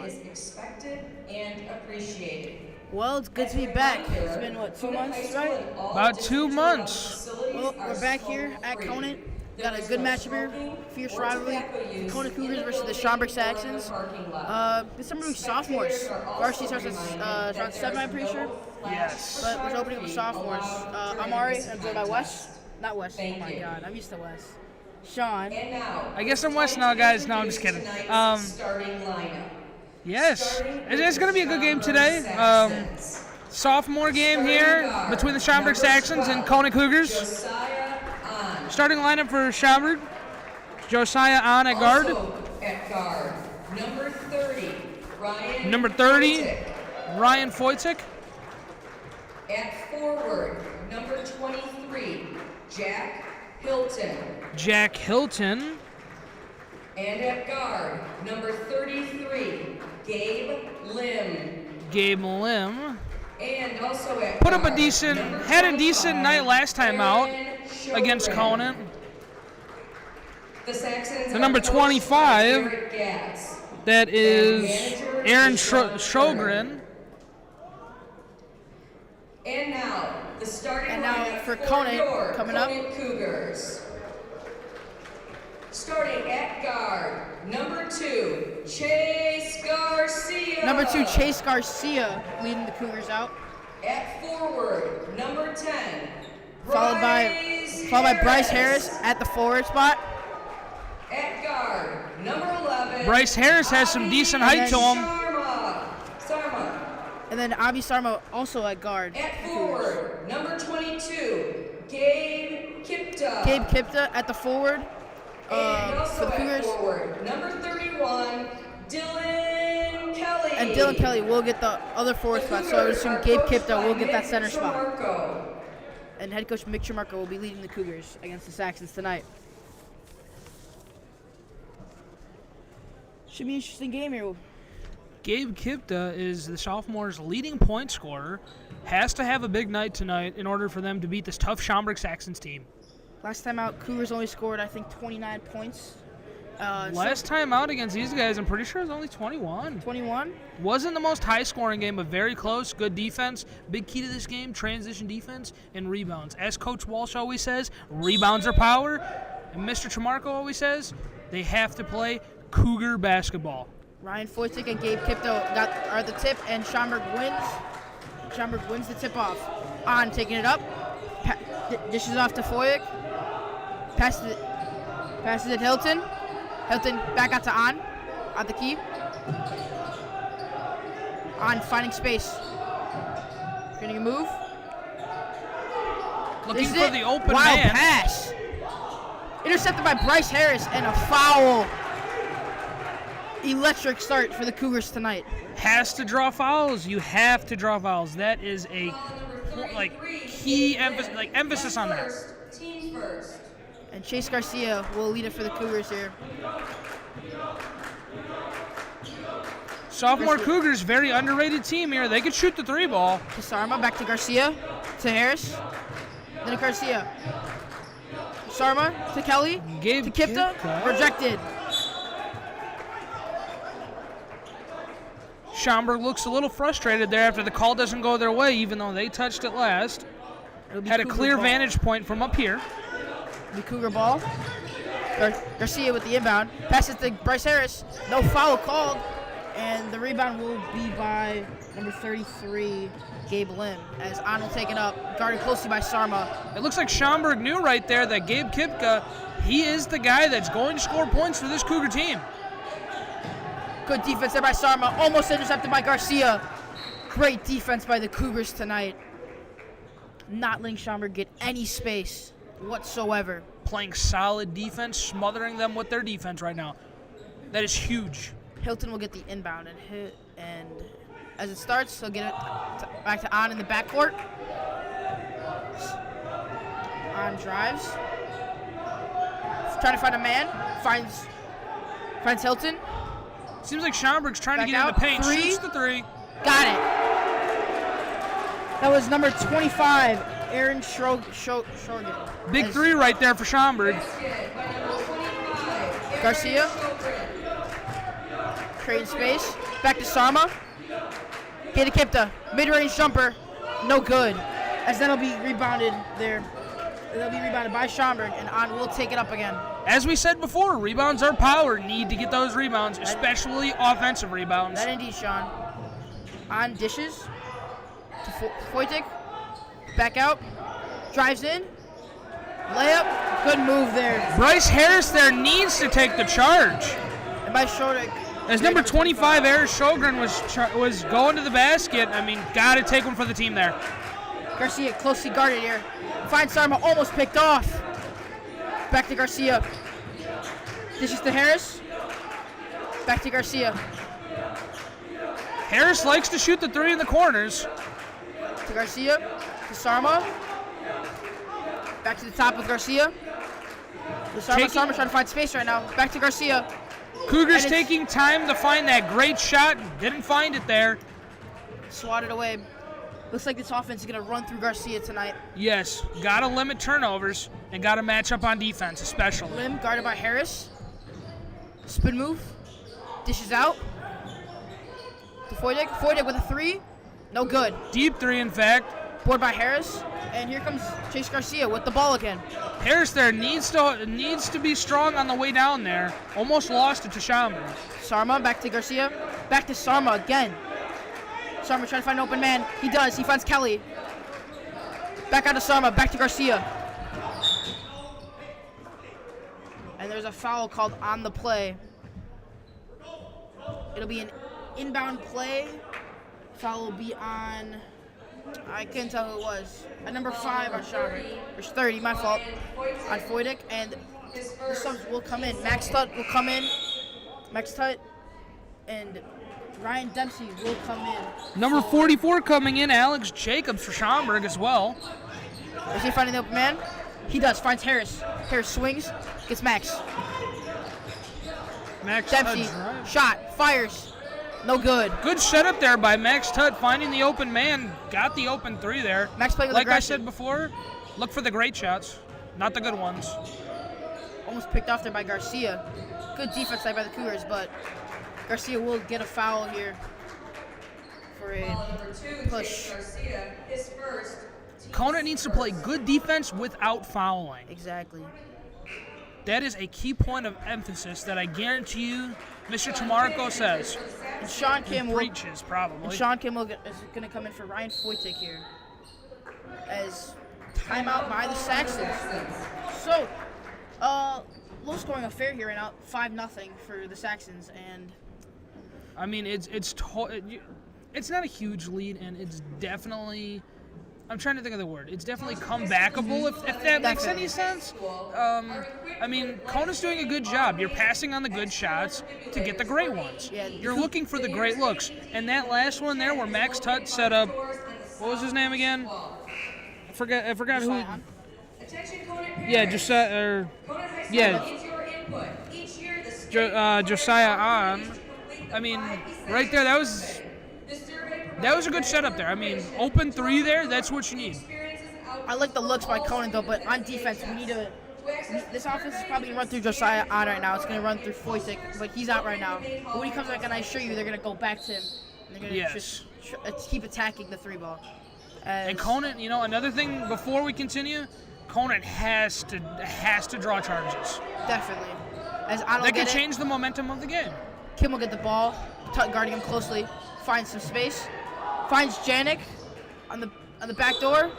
is expected and appreciated. Well, it's good to be back. It's been, what, 2 months, right? About 2 months. Well, we're back here at Conant. Got a good matchup here. Fierce rivalry. The Conant Cougars versus the Schaumburg Saxons. This time we're doing sophomores. Varsity starts at around 7, I'm pretty sure. Yes. But we're opening up with sophomores. I'm Ari. I'm joined by Wes. Not Wes. Oh, my God. I'm used to Wes. Sean. I guess I'm Wes now, guys. No, I'm just kidding. Yes, it's going to be a good game today. Sophomore game here between the Schaumburg Saxons and Conant Cougars. Starting lineup for Schaumburg: Josiah on at guard. Number 30, Ryan Foytik. At forward, number 23, Jack Hilton. Jack Hilton. And at guard, number 33, Gabe Lim. Gabe Lim. And also at Put up guard, had a decent night last time out against Conant. The Saxons. The number 25, that is Aaron Sjogren. And now the starting lineup for Conant coming up. Cougars. Starting at guard, number 2, Chase Garcia. Number 2, Chase Garcia leading the Cougars out. At forward, number 10, followed by Bryce Harris at the forward spot. At guard, number 11. Bryce Harris has some decent height to him. Sarma. And then Abi Sarma also at guard. At forward, number 22, Gabe Kipta. Gabe Kipta at the forward. And also for the Cougars. At forward, number 31, Dylan Kelly. And Dylan Kelly will get the other forward spot, so I would assume Gabe Kipta will get that center spot. And head coach Mick Tremarco will be leading the Cougars against the Saxons tonight. Should be an interesting game here. Gabe Kipta is the sophomore's leading point scorer. Has to have a big night tonight in order for them to beat this tough Schaumburg Saxons team. Last time out, Cougars only scored, I think, 29 points. Last time out against these guys, I'm pretty sure it was only 21. 21? Wasn't the most high-scoring game, but very close. Good defense. Big key to this game, transition defense and rebounds. As Coach Walsh always says, rebounds are power. And Mr. Tremarco always says, they have to play Cougar basketball. Ryan Foytik and Gabe Kipto are the tip, and Schaumburg wins. Schaumburg wins the tip-off. On taking it up. Dishes off to Foytik. Passes it Hilton. Hilton back out to On the key. On finding space. Getting a move. Looking for the open man. Man. Pass. Intercepted by Bryce Harris and a foul. Electric start for the Cougars tonight. Has to draw fouls. You have to draw fouls. That is a key emphasis on that. Team first. And Chase Garcia will lead it for the Cougars here. Sophomore Cougars, very underrated team here. They could shoot the 3-ball. To Sarma, back to Garcia, to Harris, then to Garcia. Sarma, to Kelly, to Kipta, rejected. Schaumburg looks a little frustrated there after the call doesn't go their way, even though they touched it last. Had a clear vantage point from up here. The Cougar ball. Garcia with the inbound. Passes to Bryce Harris. No foul called. And the rebound will be by number 33, Gabe Lim, as On will take it up, guarded closely by Sarma. It looks like Schaumburg knew right there that Gabe Kipka, he is the guy that's going to score points for this Cougar team. Good defense there by Sarma. Almost intercepted by Garcia. Great defense by the Cougars tonight. Not letting Schaumburg get any space whatsoever. Playing solid defense, smothering them with their defense right now. That is huge. Hilton will get the inbound and as it starts, he'll get it back to On in the backcourt. On drives. Trying to find a man. Finds Hilton. Seems like Schaumburg's trying Back to get out. in the paint. Three. Shoots the 3. Got it. That was number 25, Aaron Schrogen. Big 3 right there for Schaumburg. Garcia. creating space. Back to Sarma. Geta Kipta. Mid-range jumper. No good. As that'll be rebounded there. It'll be rebounded by Schaumburg, and On will take it up again. As we said before, rebounds are power. Need to get those rebounds, especially offensive rebounds. That indeed, Sean. On dishes to Foytik. Back out. Drives in. Layup. Good move there. Bryce Harris there needs to take the charge. And by Shodik. As number 25, Eric Sjogren was going to the basket. I mean, got to take one for the team there. Garcia closely guarded here. Finds Sarma, almost picked off. Back to Garcia. Dishes to Harris. Back to Garcia. Harris likes to shoot the three in the corners. To Garcia. To Sarma. Back to the top with Garcia. Sarma trying to find space right now. Back to Garcia. Cougars taking time to find that great shot. Didn't find it there. Swatted away. Looks like this offense is going to run through Garcia tonight. Yes, got to limit turnovers and got to match up on defense, especially. Lim guarded by Harris. Spin move. Dishes out. To Foytik. Foytik with a three. No good. Deep three, in fact. Board by Harris. And here comes Chase Garcia with the ball again. Harris there needs to be strong on the way down there. Almost lost it to Schaumburg. Sarma back to Garcia. Back to Sarma again. Sarma trying to find an open man. He does. He finds Kelly. Back out to Sarma. Back to Garcia. And there's a foul called on the play. It'll be an inbound play. Foul will be on, I couldn't tell who it was. At number 5 on Schaumburg. There's 30, my fault. On Foytik. And the subs will come in. Max Tutt will come in. Max Tutt and Ryan Dempsey will come in. Number 44 coming in, Alex Jacobs for Schaumburg as well. Is he finding the open man? He does. Finds Harris. Harris swings. Gets Max. Max Dempsey. Shot. Fires. No good. Good setup there by Max Tutt, finding the open man. Got the open three there. Max playing with like I aggression. said before, look for the great shots, not the good ones. Almost picked off there by Garcia. Good defense side by the Cougars, but Garcia will get a foul here for a push. Conant needs to play good defense without fouling. Exactly. That is a key point of emphasis that I guarantee you Mr. Tamarco says. And Sean Kim will, preaches, probably. and Sean Kim is going to come in for Ryan Foytik here as timeout by the Saxons. So, low scoring affair here right now, 5-0 for the Saxons, and I mean it's not a huge lead, and it's definitely, I'm trying to think of the word. It's definitely comebackable, if that makes any sense. I mean, Conant's doing a good job. You're passing on the good shots to get the great ones. Yeah, You're looking for the great looks. And that last one there where Max Tutt set up, what was his name again? I forgot who. Yeah, Josiah on. I mean, right there, that was a good setup there. I mean, open three there, that's what you need. I like the looks by Conant though, but on defense we need to. This offense is probably going to run through Josiah on right now. It's going to run through Foytik, but he's out right now. But when he comes back, and I assure you, they're going to go back to him. And they're going to just keep attacking the three ball. And Conant, another thing before we continue, Conant has to draw charges. Definitely. That could change the momentum of the game. Kim will get the ball, guarding him closely, finds some space, finds Janik on the back door,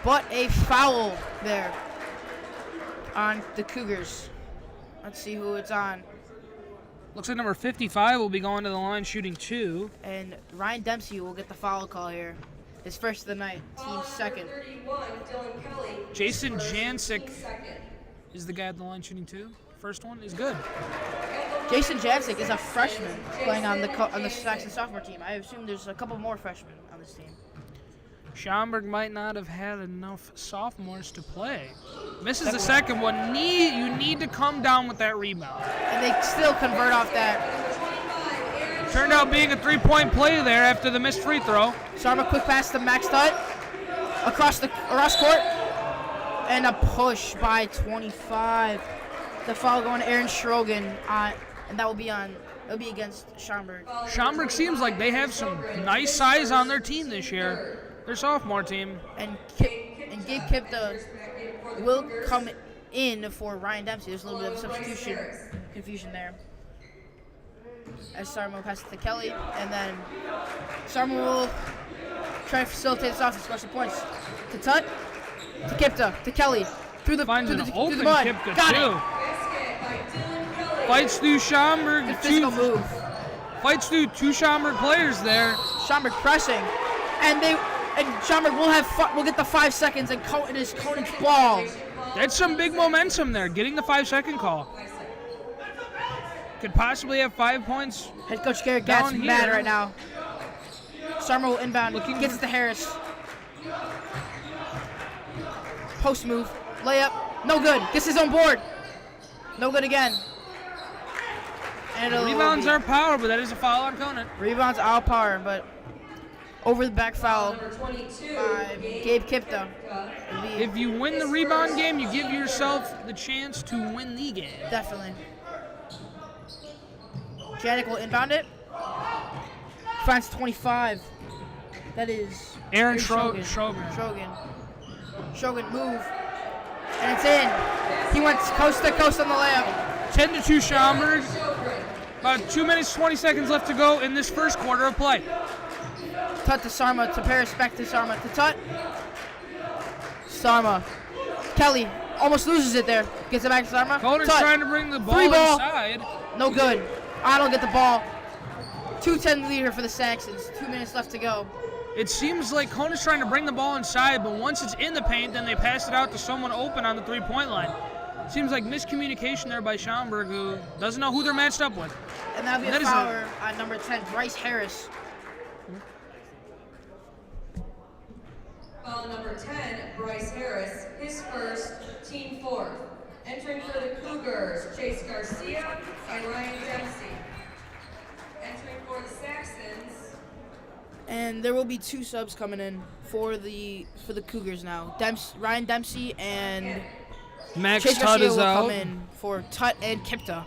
but a foul there on the Cougars. Let's see who it's on. Looks like number 55 will be going to the line shooting 2. And Ryan Dempsey will get the foul call here. His first of the night, team second. Jason Jancic is the guy at the line shooting 2. First one is good. Jason Jancic is a freshman playing on the Saxon sophomore team. I assume there's a couple more freshmen on this team. Schaumburg might not have had enough sophomores to play. Misses the second one. You need to come down with that rebound. And they still convert off that. Turned out being a three-point play there after the missed free throw. Sarma quick pass to Max Tutt. Across court. And a push by 25. The foul going to Aaron Schrogen, and that will be on It'll be against Schaumburg. Schaumburg seems like they have some nice size on their team this year. Their sophomore team. And Gabe Kipta will come in for Ryan Dempsey. There's a little bit of substitution confusion there. As Sarmo passes to Kelly, and then Sarmo will try to facilitate this offense, score some points. To Tut, to Kipta, to Kelly, through the Finds through an the, open through the mud. Kipka Got too. Fights through Schaumburg. it. Physical move. Fights through two Schaumburg players there. Schaumburg pressing, and Schaumburg will get the 5 seconds, and it is Conant's ball. That's some big momentum there, getting the 5-second call. Could possibly have 5 points. Head coach Garrett Down Gatz mad here. right now. Sarmo will inbound, gets it to Harris. Post move, layup, no good. Gets his own board, no good again. And Rebounds are power, but that is a foul on Conant. Rebounds out power, but over the back foul Number 22, by Gabe Kipta. If you win the rebound game, you give yourself the chance to win the game. Definitely. Janik will inbound it. Finds 25. That is Aaron Shogun. Shogun. Shogun move. And it's in. He went coast to coast on the layup. 10-2 Schaumburg. About 2 minutes, 20 seconds left to go in this first quarter of play. Tut to Sarma, to Paris, back to Sarma, to Tut. Sarma. Kelly almost loses it there. Gets it back to Sarma. Conant's Tut. trying to bring the ball Free ball. inside. No good. Arnold get the ball. 2-10 lead here for the Saxons. 2 minutes left to go. It seems like Conant's trying to bring the ball inside, but once it's in the paint, then they pass it out to someone open on the three-point line. Seems like miscommunication there by Schaumburg, who doesn't know who they're matched up with. And that'll be a foul on number 10, Bryce Harris. Foul number 10, Bryce Harris, his first, team fourth. Entering for the Cougars, Chase Garcia and Ryan Dempsey. Entering for the Saxons. And there will be 2 subs coming in for the Cougars now. Ryan Dempsey and Max Chase Tut Garcia is will out. come in for Tut and Kipta.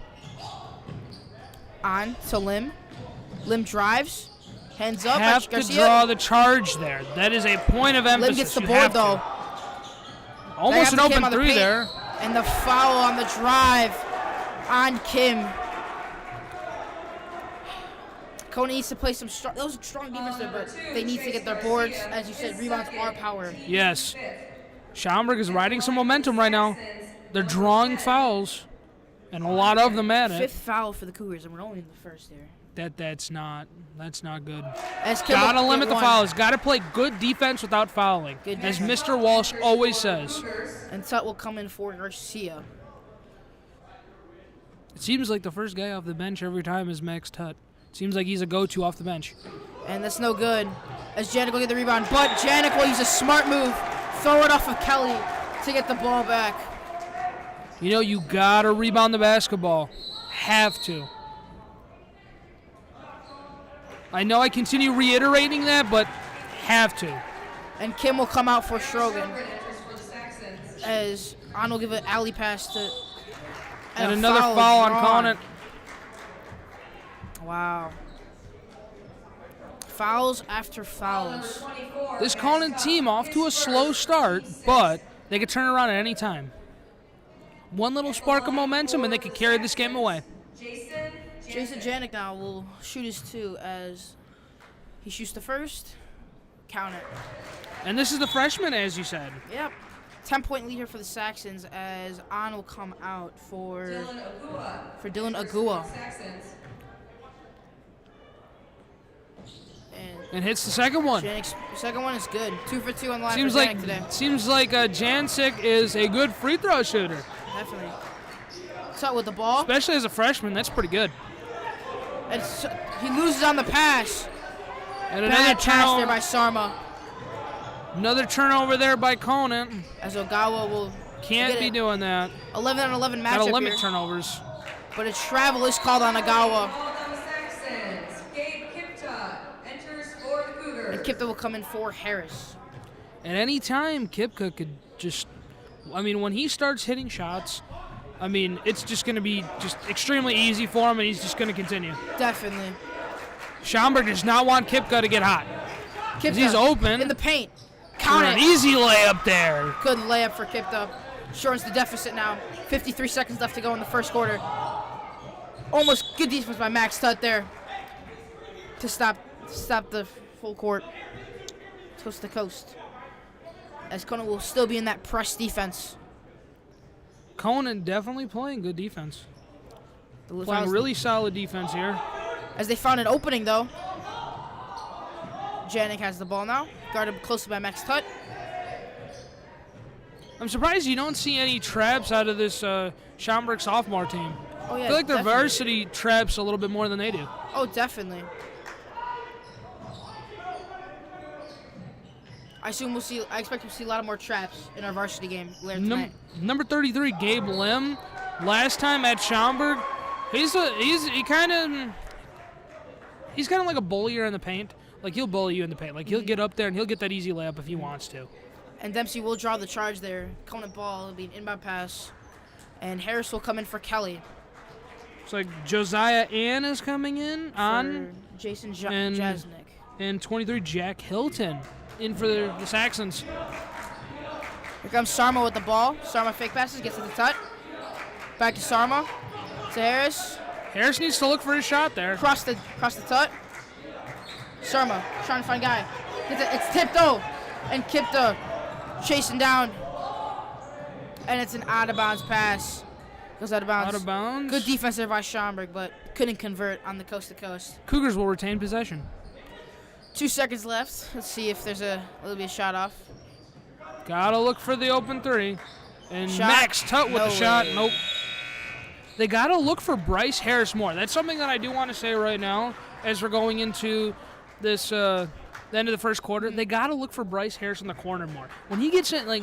On to Lim. Lim drives. Hands up. Have to Garcia. draw the charge there. That is a point of emphasis. Lim gets the You board have to. though. Almost an They have to open Kim on the three paint. there. And the foul on the drive on Kim. Conant needs to play some strong. Those are strong defense there, but they need to get their boards. As you said, rebounds are power. Yes. Schaumburg is riding some momentum right now. They're drawing fouls, and a lot of them at it. 5th foul for the Cougars, and we're only in the first here. That's not good. As Kim Gotta will limit get the one. fouls. Gotta play good defense without fouling, Good as defense. Mr. Walsh always says. And Tut will come in for Garcia. It seems like the first guy off the bench every time is Max Tut. Seems like he's a go-to off the bench. And that's no good. As Janik will get the rebound, but Janik will use a smart move. Throw it off of Kelly to get the ball back. You know, you gotta rebound the basketball. Have to. I know I continue reiterating that, but have to. And Kim will come out for Strogan. Enters for the Saxons. As An will give an alley pass to. And a another foul on drawn. Conant. Wow. Fouls after Foul number fouls. 24, This Max Conant Tut, team off to a his slow first, start, team six. but they could turn around at any time. One little spark of momentum, and they could carry this game away. Jason Janik now will shoot his 2 as he shoots the first. Count it. And this is the freshman, as you said. Yep. 10-point lead here for the Saxons as An will come out for Dylan Agua. Saxons. And And hits the second one. Janik's second one is good. 2 for 2 on the line Seems for like Janik today. Jancic is a good free throw shooter, Definitely. Tut with the ball. especially as a freshman. That's pretty good. And he loses on the pass. And another Bad pass there turnover. by Sarma. Another turnover there by Conant. As Ogawa will Can't get be it. doing that. 11-on-11 Gotta matchup limit here. turnovers. But a travel is called on Ogawa. Called on the Saxons. Gabe Kipta enters for the Cougars. And Kipta will come in for Harris. At any time, Kipka could just, I mean, when he starts hitting shots, I mean, it's just going to be just extremely easy for him, and he's just going to continue. Definitely. Schaumburg does not want Kipka to get hot. 'Cause he's open. In the paint. Count Count an it. easy layup there. Good layup for Kipka. Shortens the deficit now. 53 seconds left to go in the first quarter. Almost good defense by Max Tutt there to stop the full court, coast to coast. As Conant will still be in that press defense. Conant definitely playing good defense. The Playing really solid defense here. As they found an opening, though. Janik has the ball now. Guarded closely by Max Tutt. I'm surprised you don't see any traps out of this Schaumburg sophomore team. Oh, yeah, I feel like their definitely. varsity traps a little bit more than they do. Oh, definitely. I expect we'll see a lot of more traps in our varsity game later tonight. Number 33, Gabe Lim. Last time at Schaumburg, he's kind of like a bullier in the paint. Like, he'll bully you in the paint. Like, he'll get up there and he'll get that easy layup if he wants to. And Dempsey will draw the charge there. Conant ball will be an inbound pass. And Harris will come in for Kelly. It's like Josiah Ann is coming in on. For Jason and Jasnik. And 23, Jack Hilton in for the Saxons. Here comes Sarma with the ball. Sarma fake passes, gets to the Tutt. Back to Sarma. To Harris. Harris needs to look for his shot there. Cross the Tutt. Sarma trying to find guy. It's tipped though. And Kipta chasing down. And it's an out of bounds pass. Goes out of bounds. Out of bounds. Good defense there by Schaumburg, but couldn't convert on the coast to coast. Cougars will retain possession. 2 seconds left. Let's see if there's a little bit of shot off. Gotta look for the open three. And Shot? Max Tutt with No the shot. way. Nope. They gotta look for Bryce Harris more. That's something that I do want to say right now as we're going into this the end of the first quarter. They gotta look for Bryce Harris in the corner more. When he gets in, like,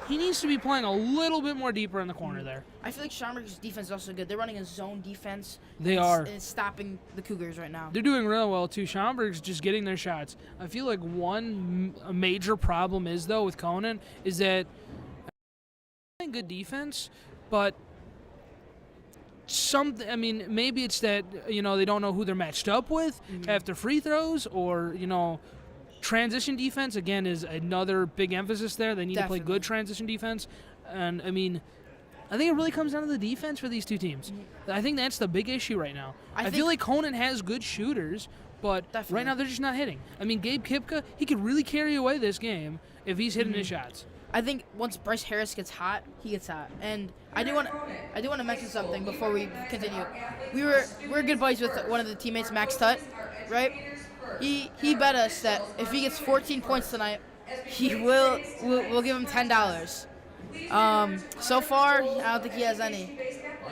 he needs to be playing a little bit more deeper in the corner there. I feel like Schaumburg's defense is also good. They're running a zone defense. They are. And it's stopping the Cougars right now. They're doing real well, too. Schaumburg's just getting their shots. I feel like a major problem is, though, with Conant is that playing good defense, but maybe it's that, they don't know who they're matched up with after free throws, or, transition defense, again, is another big emphasis there. They need to play good transition defense. And, I think it really comes down to the defense for these two teams. I think that's the big issue right now. I feel like Conant has good shooters, but right now they're just not hitting. Gabe Kipka, he could really carry away this game if he's hitting his shots. I think once Bryce Harris gets hot, he gets hot. And I do want to mention something before we continue. We're good buddies with one of the teammates, Max Tutt, right? He bet us that if he gets 14 points tonight, we'll give him $10. So far, I don't think he has any.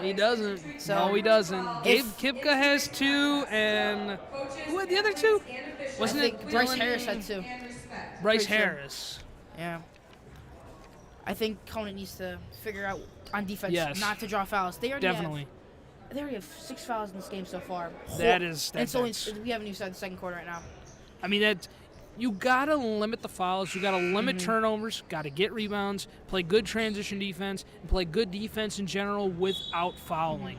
He doesn't. So no, he doesn't. Gabe Kipka has 2, and who had the other 2? Wasn't it Bryce Dylan? Harris had 2. Bryce Pretty sure. Harris. Yeah. I think Conant needs to figure out on defense not to draw fouls. They already have 6 fouls in this game so far. We haven't even started the second quarter right now. You gotta limit the fouls. You gotta limit turnovers. Gotta get rebounds. Play good transition defense, and play good defense in general without fouling.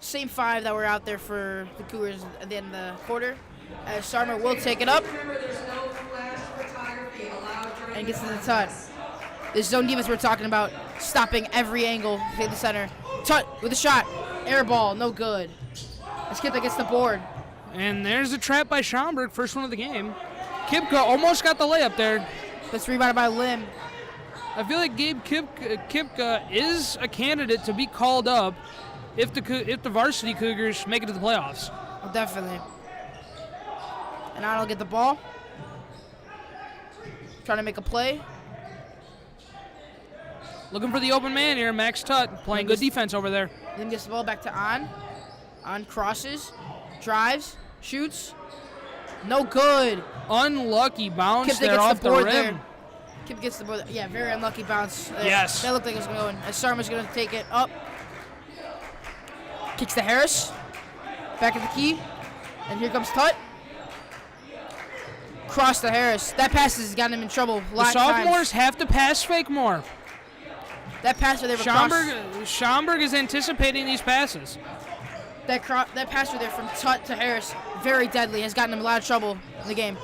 Same 5 that were out there for the Cougars at the end of the quarter. As Sarma will take it up and gets to the Tutt. This zone defense we're talking about, stopping every angle. Take the center. Tutt with a shot. Air ball, no good. As Kipka gets the board. And there's a trap by Schaumburg, first one of the game. Kipka almost got the layup there. That's rebounded by Lim. I feel like Gabe Kipka is a candidate to be called up if the varsity Cougars make it to the playoffs. Oh, definitely. And I'll get the ball. Trying to make a play. Looking for the open man here, Max Tutt, playing good defense over there. Then gets the ball back to On. On crosses, drives, shoots. No good. Unlucky bounce Kipka there gets off the board rim. there. Kip gets the board. Yeah, very unlucky bounce. Yes. That looked like it was going to go in. As Sarma's going to take it up. Kicks to Harris. Back at the key. And here comes Tutt. Cross to Harris. That pass has gotten him in trouble a The lot of times. sophomores have to pass fake more. That pass where they were Schaumburg is anticipating these passes. That pass right there from Tutt to Harris, very deadly, has gotten them a lot of trouble in the game.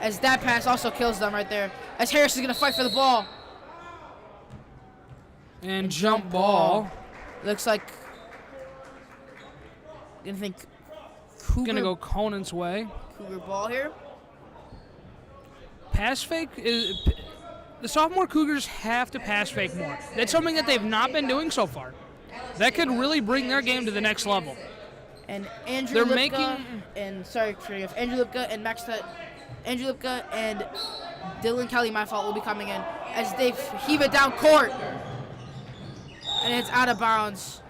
As that pass also kills them right there. As Harris is going to fight for the ball. And jump ball. Looks like, I think Cougar. Going to go Conant's way. Cougar ball here. Pass fake is... The sophomore Cougars have to pass fake more. That's something that they've not been doing so far. That could really bring their game to the next level. And Andrew Lipka and Max Tutt, Andrew Lipka and Dylan Kelly, my fault, will be coming in as they heave it down court. And it's out of bounds.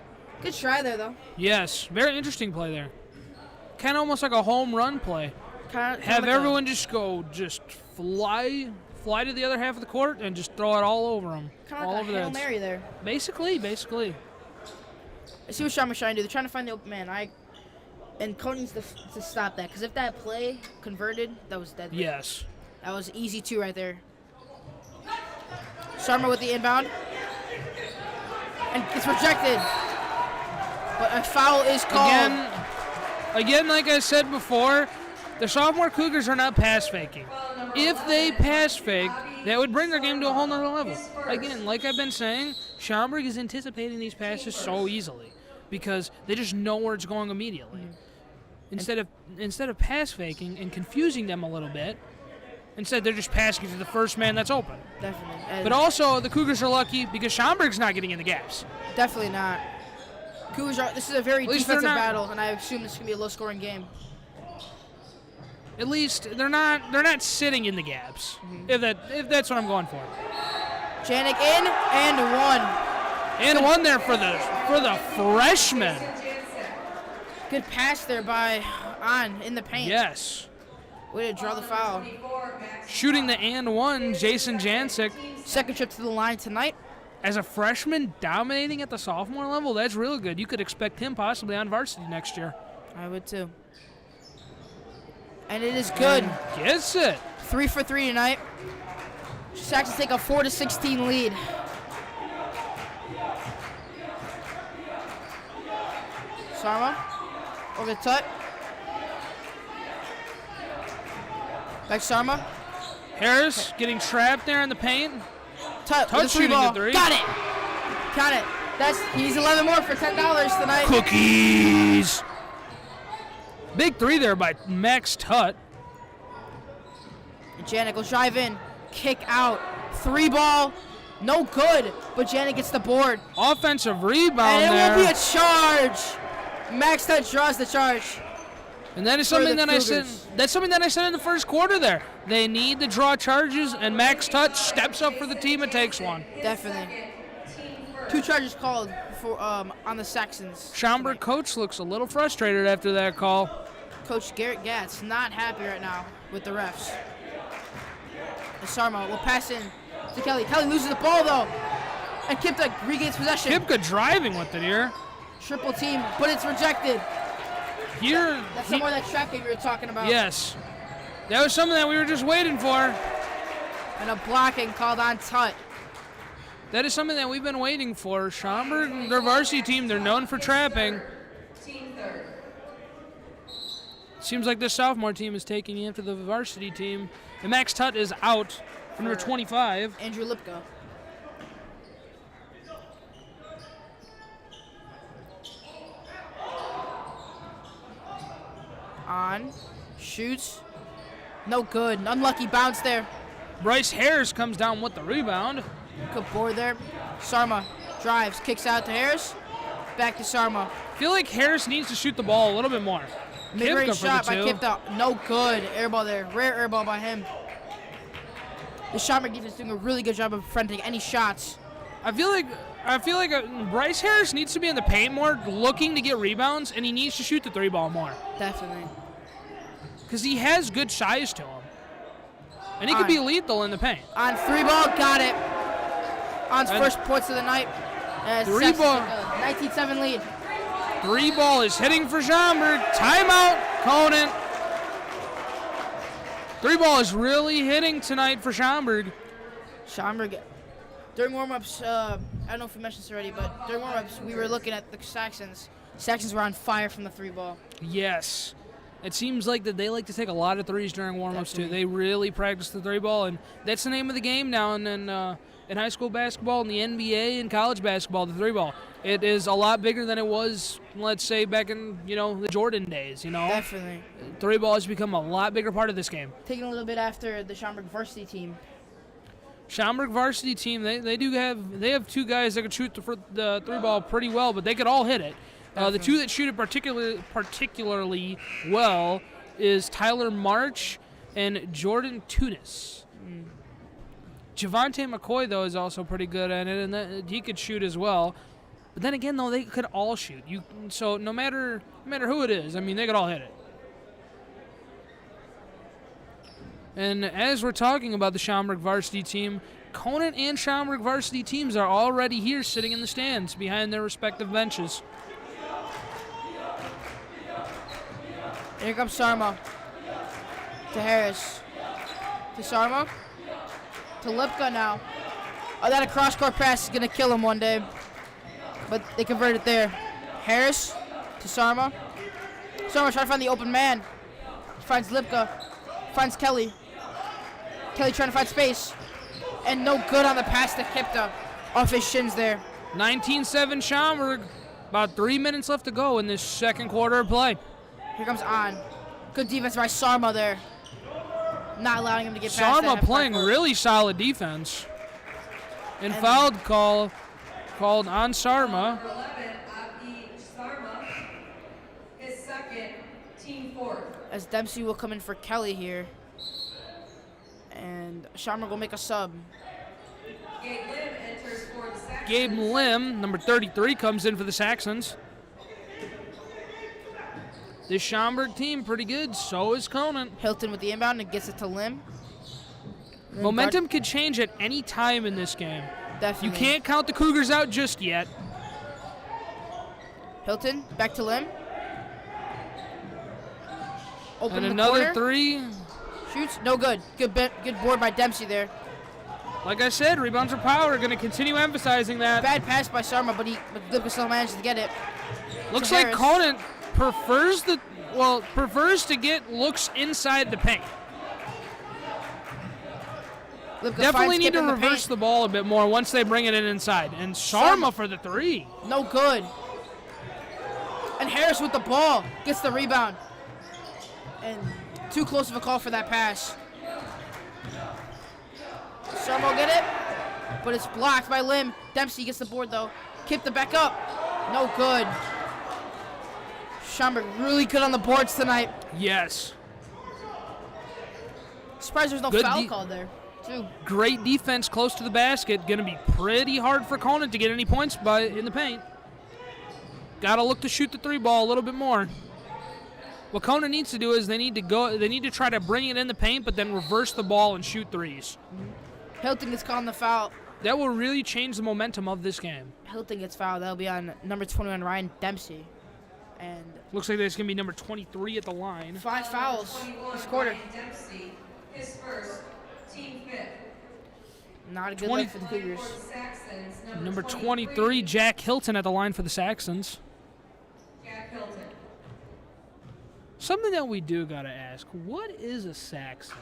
Good try there, though. Yes, very interesting play there. Kind of almost like a home run play. Have like everyone just fly to the other half of the court and just throw it all over them. Kind of like a Hail Mary there. Basically. I see what Schaumburg's trying to do. They're trying to find the open man. And Conant needs to stop that, because if that play converted, that was deadly. Yes. That was easy too right there. Sharma with the inbound. And it's rejected. But a foul is called. Again, like I said before, the sophomore Cougars are not pass faking. If they pass fake, that would bring their game to a whole nother level. Again, like I've been saying, Schaumburg is anticipating these passes so easily because they just know where it's going immediately. Instead of pass faking and confusing them a little bit, instead they're just passing to the first man that's open. Definitely. But also, the Cougars are lucky because Schaumburg's not getting in the gaps. Definitely not. Cougars this is a very defensive battle, and I assume this is going to be a low-scoring game. At least they're not sitting in the gaps. If that's what I'm going for. Janik in and one. And one there for the freshman. Good pass there by in the paint. Yes. Way to draw the foul. Shooting the and one, Jason Jancic. Second trip to the line tonight. As a freshman dominating at the sophomore level, that's real good. You could expect him possibly on varsity next year. I would too. And it is good. And gets it. 3 for 3 tonight. Saxons take a 4-16 lead. Sarma over to Tutt. Back Sarma. Harris getting trapped there in the paint. Tutt shooting the three. Got it. He's 11 more for $10 tonight. Cookies. Big three there by Max Tutt. Janik will drive in, kick out, 3-ball, no good, but Janik gets the board. Offensive rebound and it there. will be a charge. Max Tutt draws the charge. And that is something that I said. That's something that I said in the first quarter there. They need to draw charges, and Max Tutt steps up for the team and takes one. Definitely. 2 charges called for on the Saxons. Schaumburg coach looks a little frustrated after that call. Coach Garrett Gatz not happy right now with the refs. Sarma will pass in to Kelly. Kelly loses the ball though, and Kipka regains possession. Kipka driving with it here. Triple team, but it's rejected. That's some more of that tracking we were talking about. Yes. That was something that we were just waiting for. And a blocking called on Tutt. That is something that we've been waiting for. Schaumburg, their varsity team, they're known for trapping. Seems like the sophomore team is taking after the varsity team. And Max Tutt is out for number 25. Andrew Lipka. On. Shoots. No good. Unlucky bounce there. Bryce Harris comes down with the rebound. Good board there. Sarma drives. Kicks out to Harris. Back to Sarma. I feel like Harris needs to shoot the ball a little bit more. Mid-range shot by Kipka. No good. Air ball there. Rare air ball by him. The Schaumburg defense doing a really good job of preventing any shots. I feel like Bryce Harris needs to be in the paint more, looking to get rebounds, and he needs to shoot the 3-ball more. Definitely. Because he has good size to him. And he could be lethal in the paint. On 3-ball, got it. On first points of the night. 3-ball. 19-7 lead. 3-ball is hitting for Schaumburg. Timeout, Conant. 3-ball is really hitting tonight for Schaumburg. Schaumburg, during warm-ups, I don't know if we mentioned this already, but during warm-ups, we were looking at the Saxons. Saxons were on fire from the 3-ball. Yes. It seems like that they like to take a lot of threes during warm-ups, too. They really practice the 3-ball, and that's the name of the game now in high school basketball, in the NBA, and college basketball, the 3-ball. It is a lot bigger than it was, let's say, back in, the Jordan days, Definitely. 3-ball has become a lot bigger part of this game. Taking a little bit after the Schaumburg varsity team. Schaumburg varsity team, they have two guys that can shoot the 3-ball pretty well, but they could all hit it. The two that shoot it particularly well is Tyler March and Jordan Tunis. Javante McCoy, though, is also pretty good at it, and he could shoot as well. But then again, though, they could all shoot. So no matter who it is, they could all hit it. And as we're talking about the Schaumburg varsity team, Conant and Schaumburg varsity teams are already here sitting in the stands behind their respective benches. Here comes Sarma. To Harris. To Sarma. To Lipka now. Oh, that a cross-court pass is going to kill him one day. But they converted there. Harris to Sarma. Sarma trying to find the open man. Finds Lipka. Finds Kelly. Kelly trying to find space. And no good on the pass to Kipta. Off his shins there. 19-7 Schaumburg. About 3 minutes left to go in this second quarter of play. Here comes On. Good defense by Sarma there. Not allowing him to get past Sarma that. playing really solid defense. And foul called on Sarma. Number 11, Abdi Sarma, his second, team fourth. As Dempsey will come in for Kelly here. And Schaumburg will make a sub. Gabe Lim enters for the Saxons. Gabe Lim, number 33, comes in for the Saxons. This Schaumburg team pretty good. So is Conant. Hilton with the inbound and gets it to Lim. Momentum could change at any time in this game. Definitely. You can't count the Cougars out just yet. Hilton back to Lim. Open And the another corner. three. Shoots. No good. Good board by Dempsey there. Like I said, rebounds are power. Going to continue emphasizing that. Bad pass by Sarma, but Lipka still manages to get it. Looks to like Harris. Conant prefers to get looks inside the paint. Lipka Definitely finds need to Kip in the reverse paint. the ball a bit more once they bring it in inside. And Sarma for the three. No good. And Harris with the ball gets the rebound. And too close of a call for that pass. Sarma will get it, but it's blocked by Lim. Dempsey gets the board though. Kip the back up. No good. Schaumburg really good on the boards tonight. Yes. Surprised there's no Good foul called there, too. Great defense close to the basket. Going to be pretty hard for Conant to get any points in the paint. Got to look to shoot the 3-ball a little bit more. What Conant needs to do is they need to try to bring it in the paint, but then reverse the ball and shoot threes. Hilton gets called on the foul. That will really change the momentum of this game. Hilton gets fouled. That'll be on number 21, Ryan Dempsey. And Looks like there's going to be number 23 at the line. 5 fouls 21, this quarter. Ryan Dempsey, his first, team fifth. Not a good 20 look for the Cougars. For the Saxons, Number 23, Jack Hilton at the line for the Saxons. Jack Hilton. Something that we do got to ask, what is a Saxon?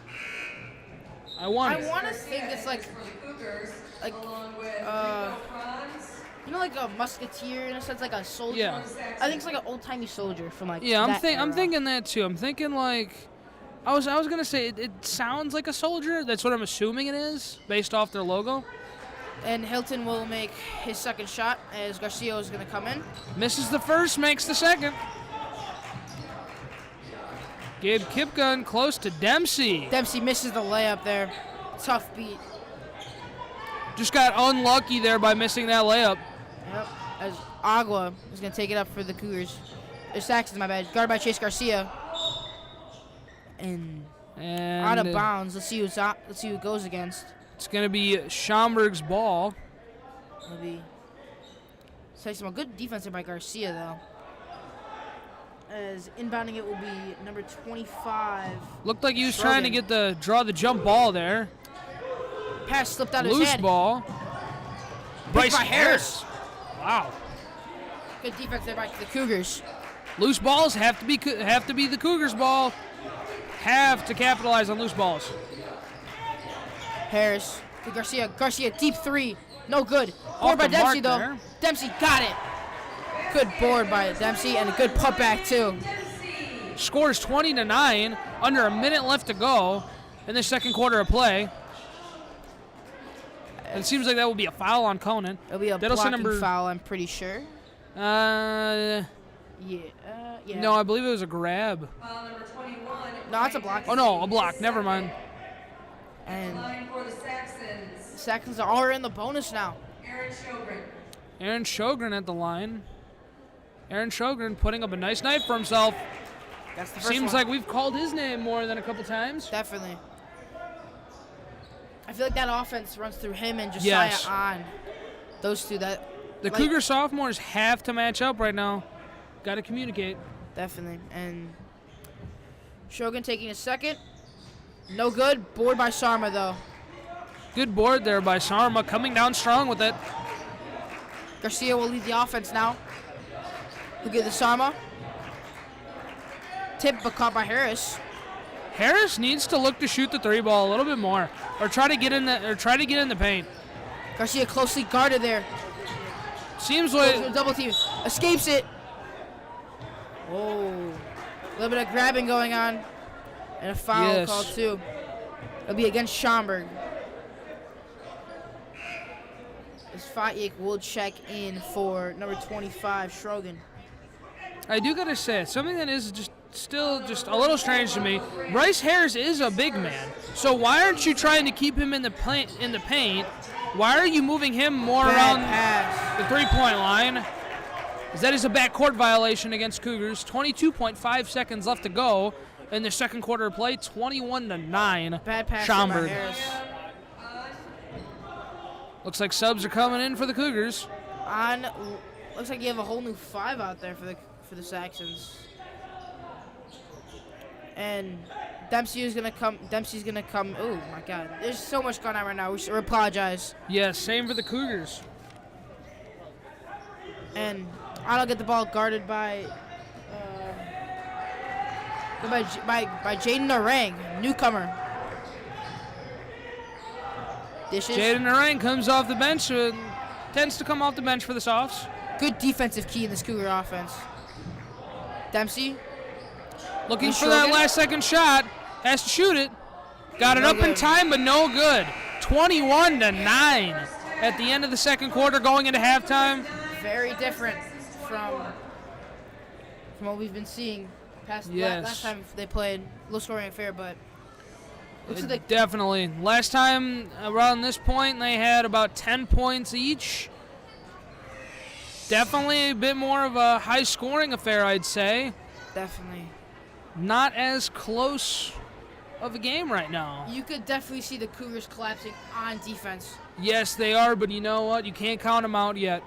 I want to think it's like, For the Cougars, like, along with uh, Rico Franz. like a musketeer in a sense, like a soldier. Yeah. I think it's like an old-timey soldier from like Yeah, I'm that era. thinking that too. I'm thinking like I was gonna say it sounds like a soldier. That's what I'm assuming it is based off their logo. And Hilton will make his second shot as Garcia is going to come in. Misses the first, makes the second. Gabe Kipgun close to Dempsey. Dempsey misses the layup there. Tough beat. Just got unlucky there by missing that layup. Yep. As Agua is going to take it up for the Cougars. Saxons, my bad. Guarded by Chase Garcia. And out of bounds. Let's see who it goes against. It's gonna be Schaumburg's ball. It'll be some good defense there by Garcia though. As inbounding it will be number 25. Looked like he was Schroeder. trying to draw the jump ball there. Pass slipped out of his Loose head. ball. Bryce by Harris. Wow. Good defense there by the Cougars. Loose balls have to be the Cougars' ball. Have to capitalize on loose balls. Harris to Garcia. Garcia, deep three. No good. Board Off by the mark Dempsey, though. there. Dempsey got it. Good board by Dempsey and a good putback, too. Scores 20-9. Under a minute left to go in the second quarter of play. It seems like that will be a foul on Conant. It'll be a blocking foul, I'm pretty sure. Yeah. No, I believe it was a grab. Number 21. No, it's a block. Oh, no, a block. Never mind. And Line for the Saxons. Saxons are in the bonus now. Aaron Sjogren. At the line. Aaron Sjogren putting up a nice night for himself. That's the first Seems one. like we've called his name more than a couple times. Definitely. I feel like that offense runs through him and Josiah on. Those two. The Cougar sophomores have to match up right now. Got to communicate. Definitely. And Shogun taking a second. No good. Board by Sarma, though. Good board there by Sarma, coming down strong with it. Garcia will lead the offense now. Look at the Sarma. Tip, but caught by Harris. Harris needs to look to shoot the three ball a little bit more, or try to get in the paint. Garcia closely guarded there. Seems like Double team. Escapes it. Oh. A little bit of grabbing going on. And a foul called too. It'll be against Schaumburg. As Fatyik will check in for number 25, Schrogen. I do gotta say, something that is still a little strange to me. Bryce Harris is a big man, so why aren't you trying to keep him in the paint? Why are you moving him more around the three-point line? As that is a backcourt violation against Cougars. 22.5 seconds left to go in the second quarter of play. 21-9. Bad pass Schaumburg. by Harris. Looks like subs are coming in for the Cougars. Looks like you have a whole new 5 out there for the Saxons. And Dempsey's gonna come. Oh my God! There's so much going on right now. We apologize. Yes, same for the Cougars. And I don't get the ball guarded by Jaden Orang, newcomer. Dishes. Jaden Orang comes off the bench. Tends to come off the bench for the Softs. Good defensive key in this Cougar offense. Dempsey. Looking for that last second shot. Has to shoot it. Got it up in time, but no good. 21-9 at the end of the second quarter going into halftime. Very different from what we've been seeing last time they played. Low scoring affair, but looks like definitely. Last time around this point, they had about 10 points each. Definitely a bit more of a high scoring affair, I'd say. Definitely. Not as close of a game right now. You could definitely see the Cougars collapsing on defense. Yes, they are, but you know what? You can't count them out yet.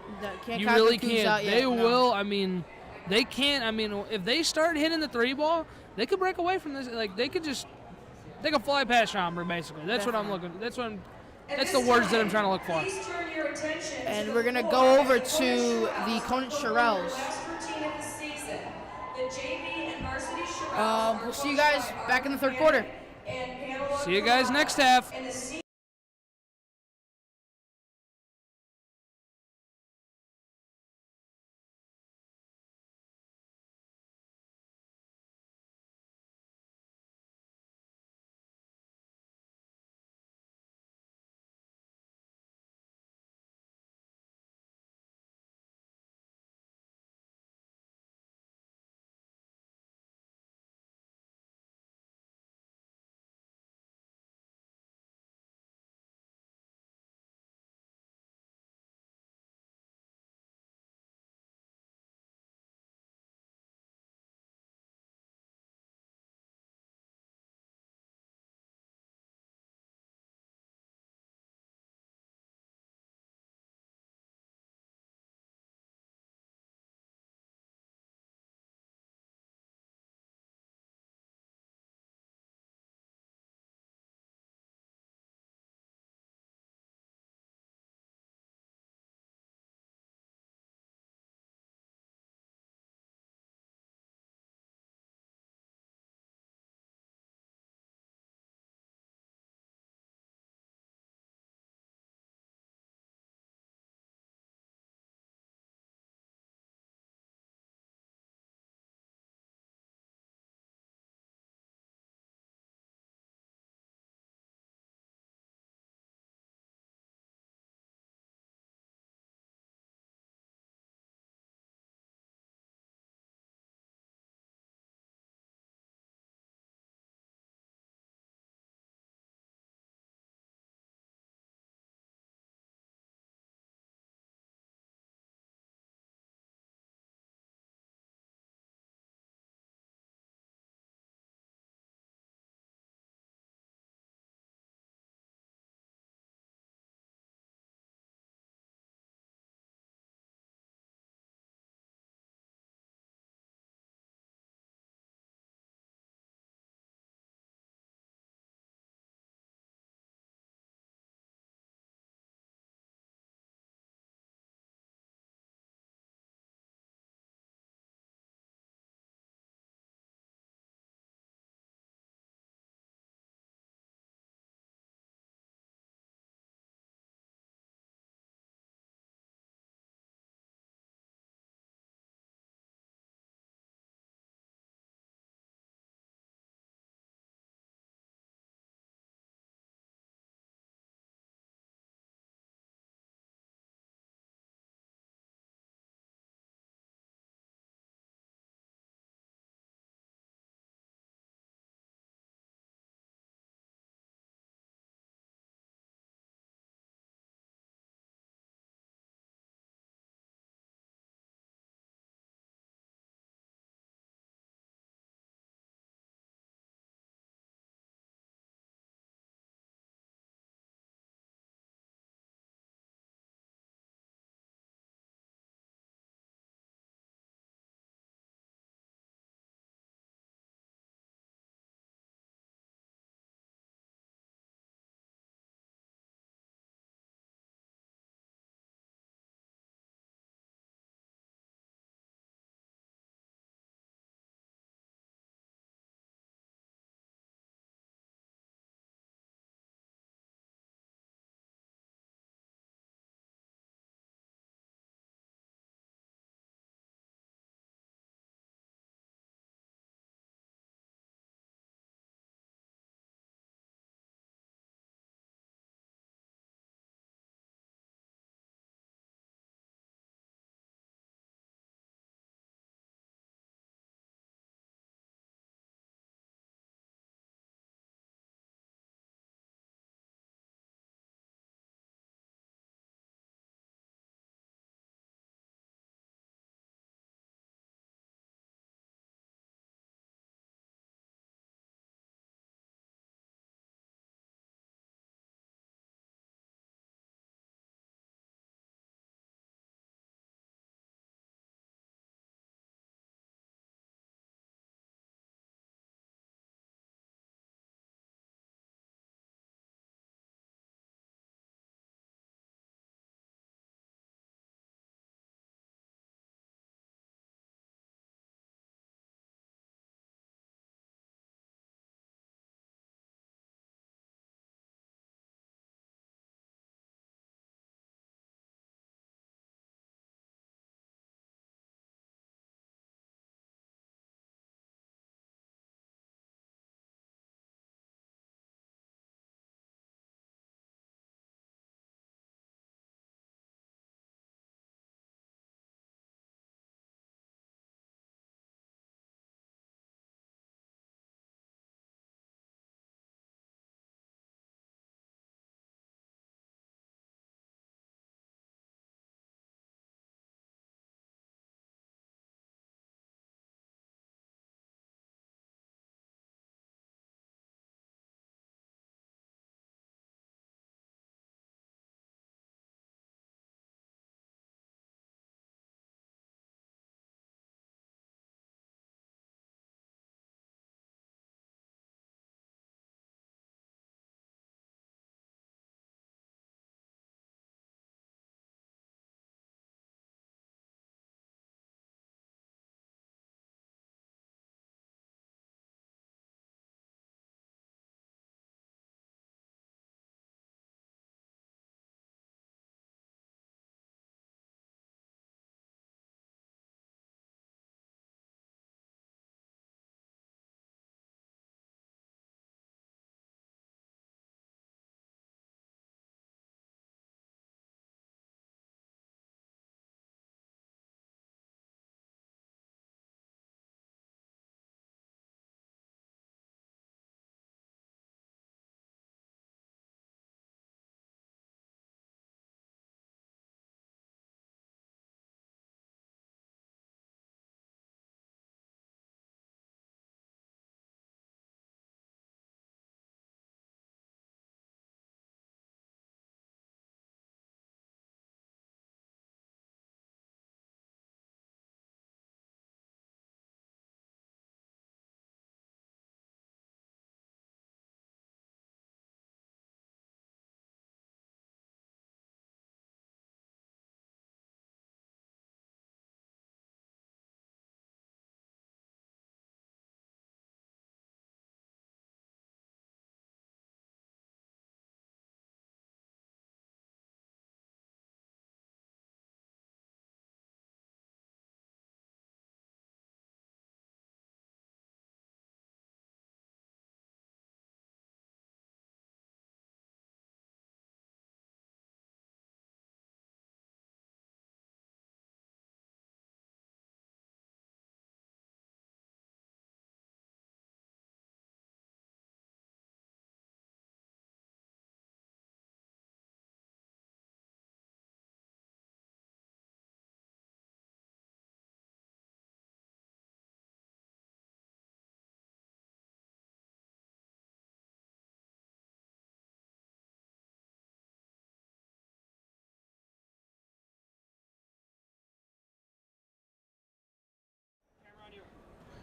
You really can't. They will. I mean, they can't. I mean, if they start hitting the three ball, they could break away from this. Like, they could fly past Schaumburg, basically. That's what I'm looking. That's the words that I'm trying to look for. And we're going to go over to the Conant Shirelles. We'll see you guys back in the third quarter. See you guys next half.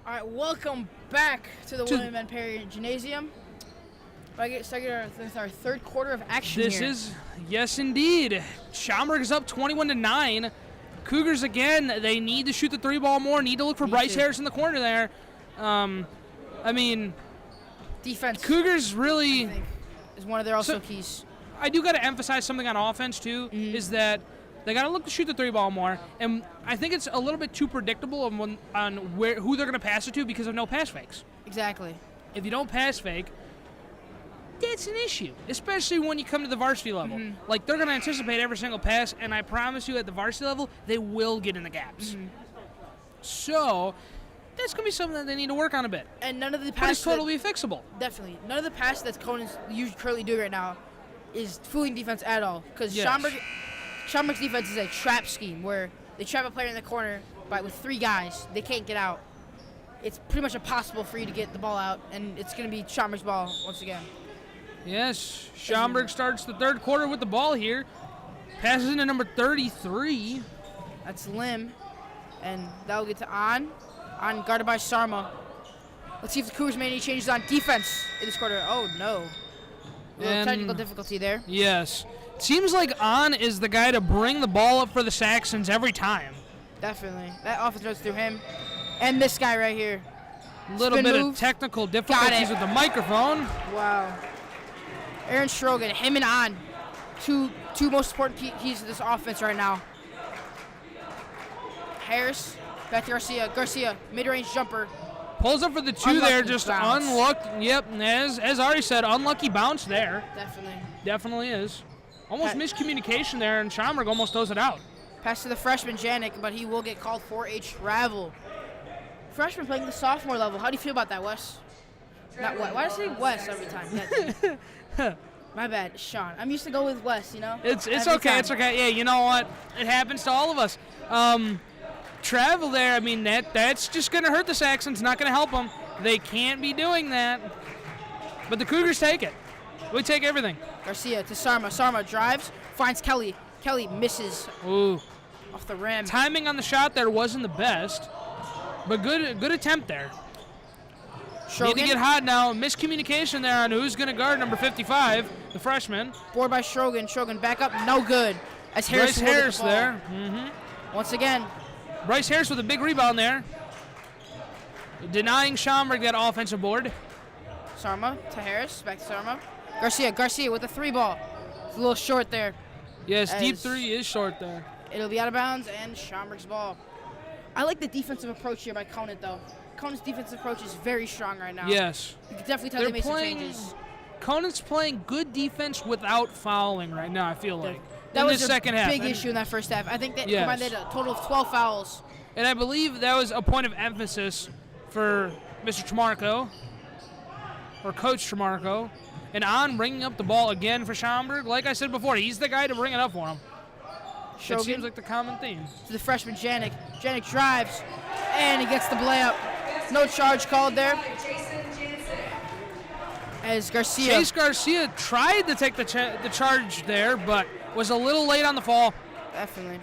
All right, welcome back to the William N. Perry Gymnasium. I get started with our third quarter of action here. Yes, indeed. Schaumburg is up 21-9. Cougars again. They need to shoot the 3-ball more. Need to look for Bryce Harris in the corner there. Defense. Cougars really is one of their also keys. I do got to emphasize something on offense too. Is that they got to look to shoot the 3-ball more, and I think it's a little bit too predictable on who they're going to pass it to because of no pass fakes. Exactly. If you don't pass fake, that's an issue, especially when you come to the varsity level. Like, they're going to anticipate every single pass, and I promise you at the varsity level, they will get in the gaps. So that's going to be something that they need to work on a bit. And none of the But passes it's totally fixable. Definitely. None of the passes that Conant's currently doing right now is fooling defense at all. Because Schaumburg's defense is a trap scheme where they trap a player in the corner with 3 guys. They can't get out. It's pretty much impossible for you to get the ball out, and it's going to be Schaumburg's ball once again. Yes, Schaumburg starts the third quarter with the ball here. Passes into number 33. That's Lim, and that'll get to On guarded by Sarma. Let's see if the Cougars made any changes on defense in this quarter. Oh, no. Technical difficulty there. Yes. Seems like On is the guy to bring the ball up for the Saxons every time. Definitely. That offense runs through him. And this guy right here. A little bit of technical difficulties with the microphone. Wow. Aaron Strogan, him and On. Two most important keys to this offense right now. Harris, back to Garcia. Garcia, mid-range jumper. Pulls up for the 2 there, just unlucky. Yep, as already said, unlucky bounce there. Definitely is. Almost miscommunication there, and Schaumburg almost throws it out. Pass to the freshman, Janik, but he will get called for a travel. Freshman playing the sophomore level. How do you feel about that, Wes? Not Wes. Why do I say Wes every time? My bad, Sean. I'm used to go with Wes, you know? It's okay. It's okay. Yeah, you know what? It happens to all of us. Travel there, I mean, that's just going to hurt the Saxons, not going to help them. They can't be doing that. But the Cougars take it. We take everything. Garcia to Sarma. Sarma drives, finds Kelly. Kelly misses. Ooh. Off the rim. Timing on the shot there wasn't the best, but good attempt there. Need to get hot now. Miscommunication there on who's going to guard number 55, the freshman. Board by Strogan. Strogan back up, no good. As Bryce Harris there. Once again. Bryce Harris with a big rebound there. Denying Schaumburg that offensive board. Sarma to Harris. Back to Sarma. Garcia with the 3-ball. It's a little short there. Yes, deep 3 is short there. It'll be out of bounds, and Schaumburg's ball. I like the defensive approach here by Conant, though. Conant's defensive approach is very strong right now. Yes. You can definitely tell they made some changes. Conant's playing good defense without fouling right now, I feel like. That was the second half. Big issue in that first half. I think that combined they had a total of 12 fouls. And I believe that was a point of emphasis for Mr. Tremarco, or Coach Tremarco. And On bringing up the ball again for Schaumburg. Like I said before, he's the guy to bring it up for him. It seems like the common theme. To the freshman, Janik. Janik drives, and he gets the layup. No charge called there. As Garcia. Chase Garcia tried to take the charge there, but was a little late on the fall. Definitely.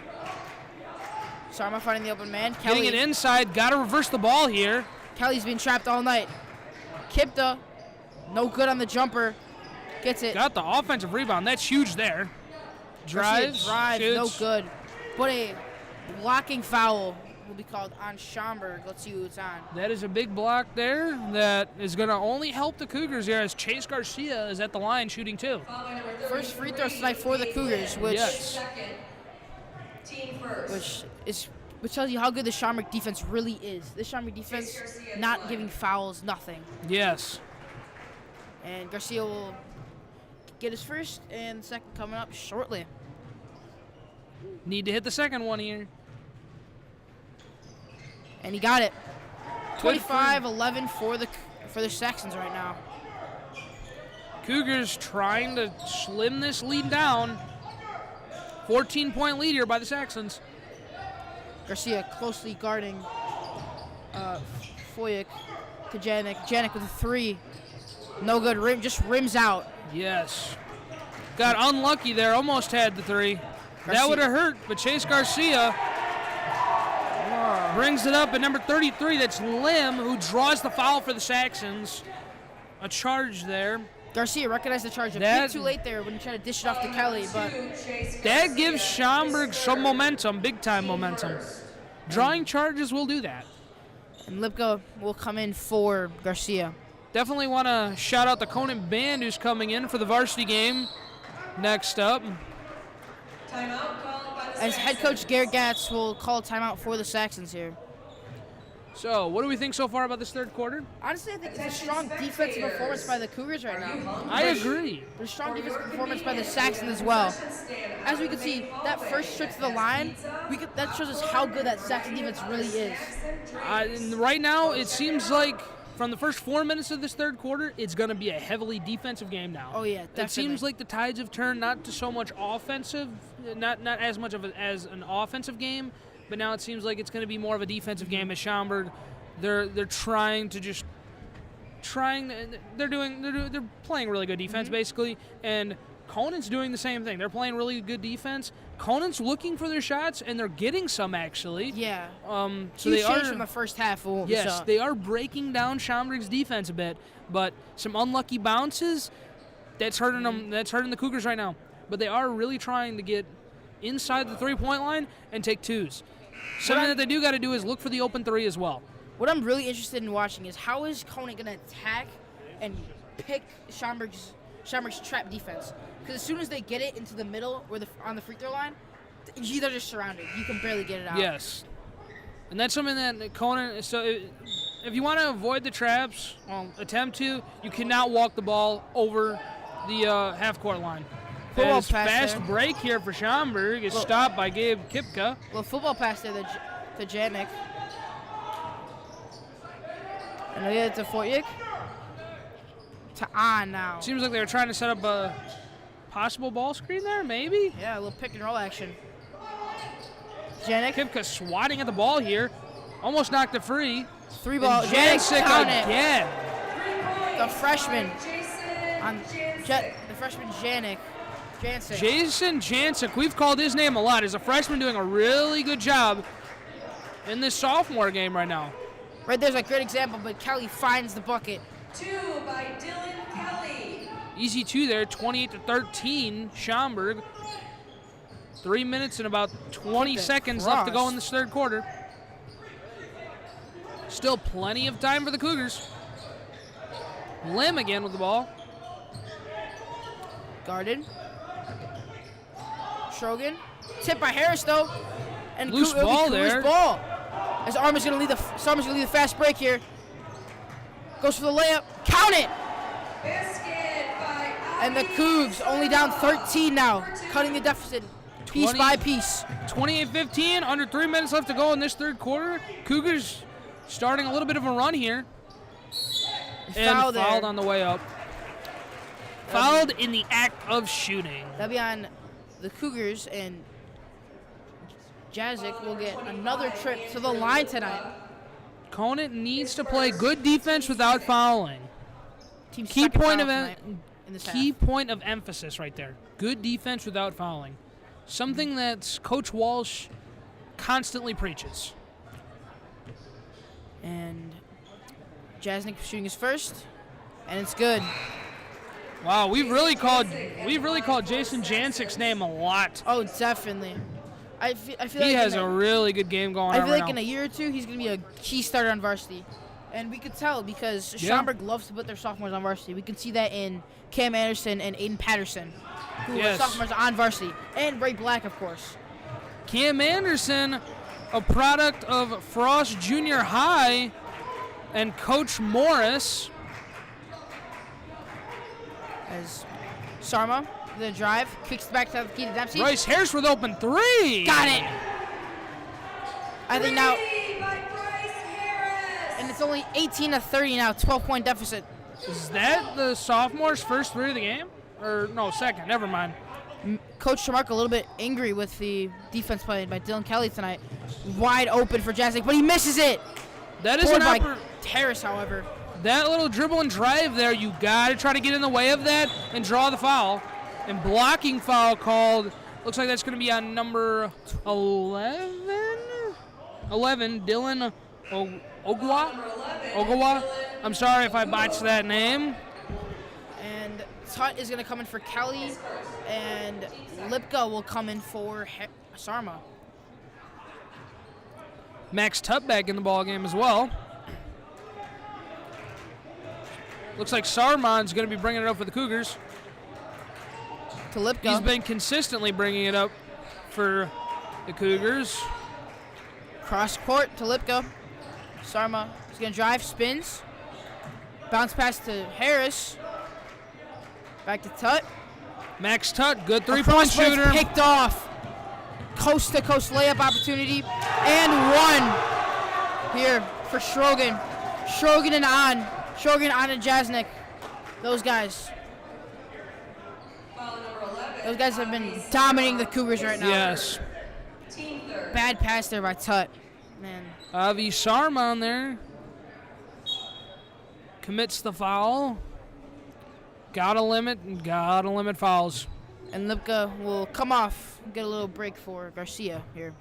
Sarma finding the open man. Kelly. Getting it inside. Got to reverse the ball here. Kelly's been trapped all night. Kipta. No good on the jumper. Gets it. Got the offensive rebound. That's huge there. Drives. No good. But a blocking foul will be called on Schaumburg. Let's see who it's on. That is a big block there that is going to only help the Cougars here as Chase Garcia is at the line shooting 2. First free throws tonight for the Cougars, which tells you how good the Schaumburg defense really is. This Schaumburg defense not giving fouls, nothing. Yes. And Garcia will get his first, and the second coming up shortly. Need to hit the second one here. And he got it. 25-11 for the Saxons right now. Cougars trying to slim this lead down. 14-point lead here by the Saxons. Garcia closely guarding Foyek to Janik. Janik with a 3. No good. Just rims out. Yes. Got unlucky there. Almost had the 3. That would have hurt, but Chase Garcia. Brings it up at number 33. That's Lim, who draws the foul for the Saxons. A charge there. Garcia recognized the charge a bit too late there when he tried to dish it off to Kelly, but that gives Schaumburg some momentum, big-time momentum. Drawing charges will do that. And Lipka will come in for Garcia. Definitely want to shout out the Conant band who's coming in for the varsity game. Next up. Timeout called by the As head coach Garrett Gatz will call a timeout for the Saxons here. So, what do we think so far about this third quarter? Honestly, I think it's a strong defensive performance by the Cougars right now. I agree. There's strong defensive performance by the Saxons as well. As we can see, that first trip to the line, that shows us how good that Saxon defense really is. Right now, it seems like from the first 4 minutes of this third quarter, it's going to be a heavily defensive game now. Oh, yeah, definitely. It seems like the tides have turned not to so much offensive, not as much of as an offensive game, but now it seems like it's going to be more of a defensive game. As Schaumburg, they're playing really good defense basically, and Conant's doing the same thing. They're playing really good defense. Conant's looking for their shots, and they're getting some actually. Yeah. So they are from the first half. Yes, they are breaking down Schaumburg's defense a bit, but some unlucky bounces. That's hurting them. That's hurting the Cougars right now. But they are really trying to get inside the three-point line and take twos. Something that they do got to do is look for the open three as well. What I'm really interested in watching is how is Conant going to attack and pick Schaumburg's trap defense? Because as soon as they get it into the middle or on the free throw line, they're just surrounded. You can barely get it out. Yes. And that's something that Conant, so if you want to avoid the traps, attempt to, you cannot walk the ball over the half-court line. Football pass fast there. Break here for Schaumburg is stopped by Gabe Kipka. Well, football pass there to Janik. And they get it to Foyik. To On now. Seems like they were trying to set up a possible ball screen there, maybe? Yeah, a little pick and roll action. Janik. Kipka swatting at the ball here. Almost knocked it free. Three ball. Janik again. The freshman. The freshman Janik. Jason Jancic, we've called his name a lot. He's a freshman doing a really good job in this sophomore game right now. Right there's a great example, but Kelly finds the bucket. 2 by Dylan Kelly. Easy 2 there, 28-13, Schaumburg. 3 minutes and about 20 seconds left to go in this third quarter. Still plenty of time for the Cougars. Lim again with the ball. Guarded. Strogan. Tipped by Harris, though. And loose ball there. Loose ball. As Armin's going to lead the fast break here. Goes for the layup. Count it! And the Cougs only down 13 now. Cutting the deficit piece by piece. 28-15, under 3 minutes left to go in this third quarter. Cougars starting a little bit of a run here. And fouled on the way up. Fouled in the act of shooting. That'll be on the Cougars, and Jazik will get another trip to the line tonight. Conant needs to play good defense without fouling. Key point of emphasis right there. Good defense without fouling. Something that Coach Walsh constantly preaches. And Jasnik shooting his first, and it's good. Wow, we've really called Jason Jancic's name a lot. Oh, definitely. I feel he like has a really good game going on right now. I feel like in a year or two he's going to be a key starter on varsity. And we could tell because Schaumburg loves to put their sophomores on varsity. We can see that in Cam Anderson and Aiden Patterson, who are sophomores on varsity. And Ray Black, of course. Cam Anderson, a product of Frost Junior High and Coach Morris. As Sarma, the drive, kicks back to Keita Dempsey. Bryce Harris with open three. Got it. I think now, by Bryce Harris. and it's only 18-30 now, 12-point deficit. Is that the sophomore's first three of the game? Or no, second. Never mind. Coach Tremarco a little bit angry with the defense played by Dylan Kelly tonight. Wide open for Jazik, but he misses it. That is by Harris, however. That little dribble and drive there, you got to try to get in the way of that and draw the foul. And blocking foul called. Looks like that's going to be on number 11. 11, Dylan Ogawa. Number 11, Ogawa. Dylan I'm sorry if I botched that name. And Tut is going to come in for Kelly, and Lipka will come in for Sarma. Max Tutt back in the ball game as well. Looks like Sarmon's going to be bringing it up for the Cougars. To Lipka. He's been consistently bringing it up for the Cougars. Cross court to Lipka. Sarma is going to drive, spins. Bounce pass to Harris. Back to Tut. Max Tutt, good three-point shooter. Picked off. Coast-to-coast layup opportunity. And one here for Schrogen. Schrogen and On. Schrogen, On, and Jasnik. Those guys. foul number 11. Those guys have been dominating the Cougars right now. Yes. Team third. Bad pass there by Tut. Man. Avi Sarma on there. Commits the foul. Gotta limit fouls. And Lipka will come off, get a little break for Garcia here.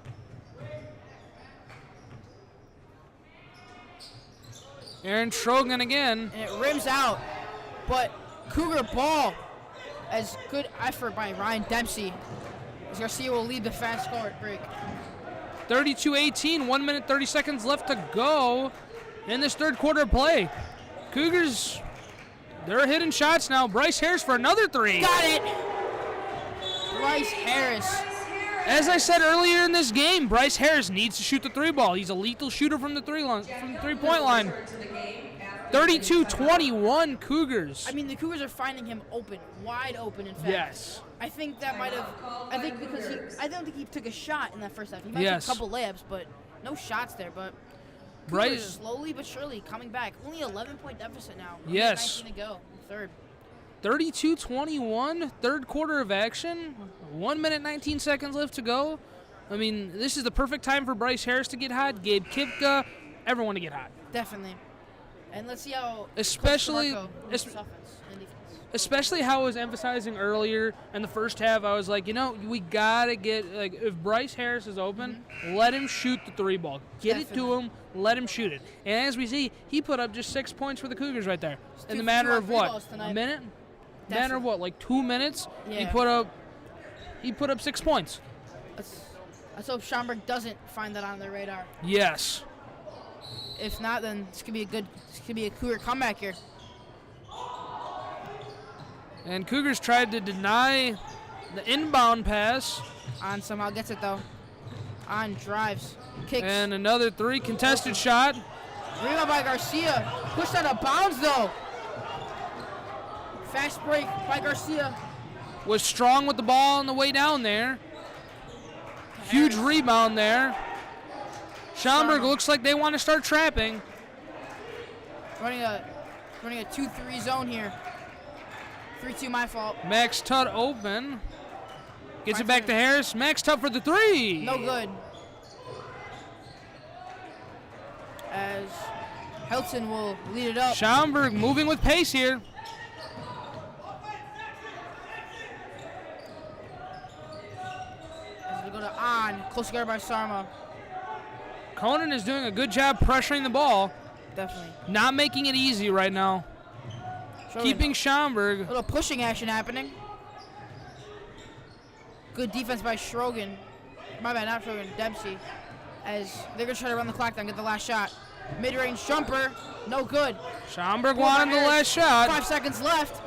Aaron Schrogen again. And it rims out, but Cougar ball. As good effort by Ryan Dempsey. As Garcia will lead the fast court break. 32-18, 1 minute, 30 seconds left to go in this third quarter of play. Cougars, they're hitting shots now. Bryce Harris for another three. Got it! Bryce Harris. As I said earlier in this game, Bryce Harris needs to shoot the three ball. He's a lethal shooter from the three-point line. 32-21 Cougars. I mean, the Cougars are finding him open, wide open, in fact. Yes. I think that might have, I don't think he took a shot in that first half. He might Yes. have took a couple layups, but no shots there. But Bryce- Cougars slowly but surely coming back. Only 11-point deficit now. Only Yes. 19 to go, third. 32-21, third quarter of action. 1 minute, 19 seconds left to go. I mean, this is the perfect time for Bryce Harris to get hot, Gabe Kipka, everyone to get hot. Definitely. And let's see how Especially- Coach DeMarco moves offense and defense. Especially how I was emphasizing earlier in the first half, I was like, we got to get, if Bryce Harris is open, let him shoot the three ball. Get it to Definitely. him, let him shoot it. And as we see, he put up just 6 points for the Cougars right there. In the two matter on of free what? balls tonight. A minute? Matter of Definitely. what, like 2 minutes? Yeah. He put up 6 points. Let's hope Schaumburg doesn't find that on their radar. Yes. If not, then this could be a Cougar comeback here. And Cougars tried to deny the inbound pass. On somehow gets it though. On drives, kicks. And another three contested shot. Rebound by Garcia. Pushed out of bounds though. Fast break by Garcia. Was strong with the ball on the way down there. Huge rebound there. Schaumburg looks like they want to start trapping. Running a 2-3 zone here. 3-2 my fault. Max Tutt open. Gets it back to Harris. Max Tutt for the three. No good. As Helton will lead it up. Schaumburg moving with pace here. As we go to On. Close guard by Sarma. Conant is doing a good job pressuring the ball. Definitely. Not making it easy right now. Schrogen. Keeping Schaumburg. Little pushing action happening. Good defense by Schrogen. My bad, not Schrogen, Dempsey. As they're going to try to run the clock down, get the last shot. Mid-range jumper, no good. Schaumburg wanted the last shot. 5 seconds left.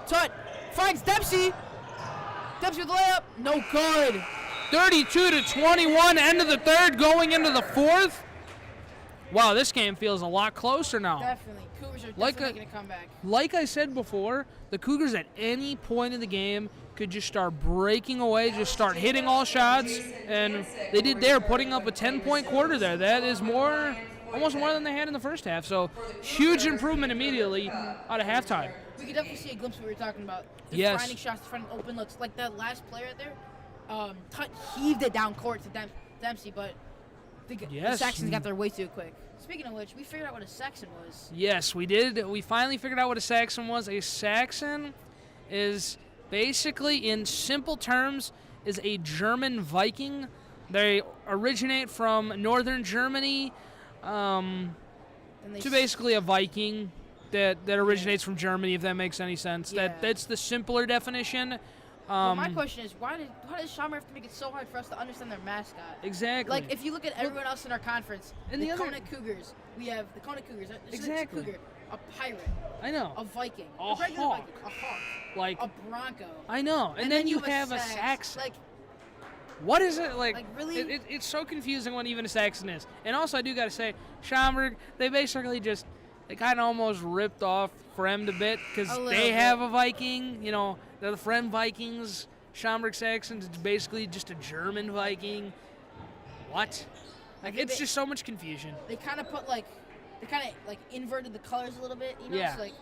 Tut finds Dempsey. Dempsey with the layup, no good. 32-21, end of the third, going into the fourth. Wow, this game feels a lot closer now. Definitely. Cougars are Like definitely making a comeback. Like I said before, the Cougars at any point in the game could just start breaking away, just start hitting all shots, and they did there, putting up a 10-point quarter there. That is almost more than they had in the first half, so huge improvement immediately out of halftime. We could definitely see a glimpse of what we were talking about. The Yes. finding shots, finding open looks. Like that last player there, Tut heaved it down court to Dempsey, but the Yes. Saxons got there way too quick. Speaking of which, we figured out what a Saxon was. Yes, we did. We finally figured out what a Saxon was. A Saxon is basically, in simple terms, is a German Viking They originate from northern Germany And they to basically a Viking that originates from Germany, if that makes any sense. Yeah. That's the simpler definition. Well, my question is, why does Schaumburg have to make it so hard for us to understand their mascot? Exactly. Like, if you look at everyone else in our conference, And the the other- Conant Cougars, we have the Conant Cougars. Exactly. A Cougar, a pirate, I know. a Viking, A regular hawk. Viking, a hawk, Like, a Bronco. I know. And then you have a Sax. Saxon. Like, What is it like? really? It's so confusing what even a Saxon is. And also, I do gotta say, Schaumburg, they basically they kind of almost ripped off Fremd a bit because A little they bit. have a Viking. You know, they're the Fremd Vikings. Schaumburg Saxons, it's basically just a German Viking. What? Like, think it's they- just so much confusion. they kind of inverted the colors a little bit, you know? Yeah. So, like,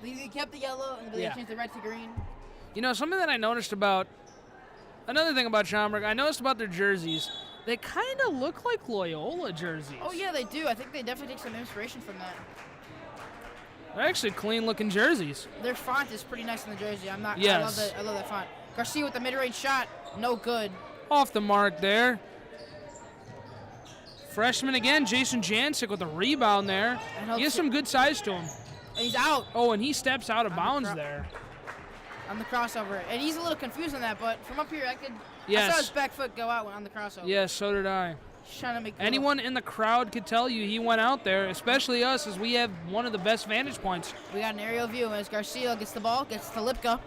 they kept the yellow and they Yeah. changed the red to green. You know, something that I noticed another thing about Schaumburg, I noticed about their jerseys. They kind of look like Loyola jerseys. Oh, yeah, they do. I think they definitely take some inspiration from that. They're actually clean-looking jerseys. Their font is pretty nice in the jersey. Yes. I love that font. Garcia with the mid-range shot, no good. Off the mark there. Freshman again, Jason Jancic with a rebound there. And He has some good size to him. And he's out Oh, and he steps out of On the bounds cro- there. on the crossover. And he's a little confused on that, but from up here, I Yes. saw his back foot go out on the crossover. Yes, so did I. He's trying to make Anyone in the crowd could tell you he went out there, especially us, as we have one of the best vantage points. We got an aerial view as Garcia gets the ball, gets to Lipka.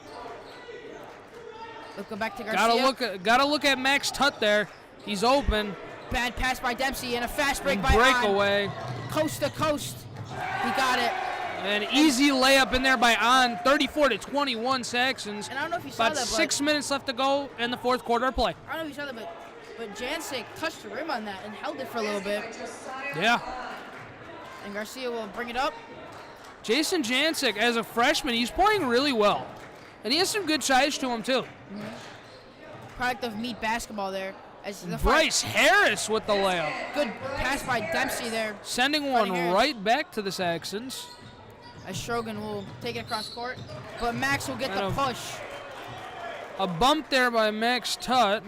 Lipka back to Garcia. Gotta look at Max Tutt there. He's open. Bad pass by Dempsey and a fast break by Breakaway. On. Coast to coast. He got it. An easy layup in there by On. 34-21 Saxons. And I don't know if you saw About that, 6 minutes left to go in the fourth quarter of play. I don't know if you saw that, but Jancic touched the rim on that and held it for a little bit. Yeah. And Garcia will bring it up. Jason Jancic, as a freshman, he's playing really well. And he has some good size to him, too. Product of meat basketball there. As the Bryce Harris with the layup. good pass by Dempsey there. Sending one Fighting Harris. right back to the Saxons. As Strogan will take it across court. But Max will get the Kind of- push. A bump there by Max Tutt.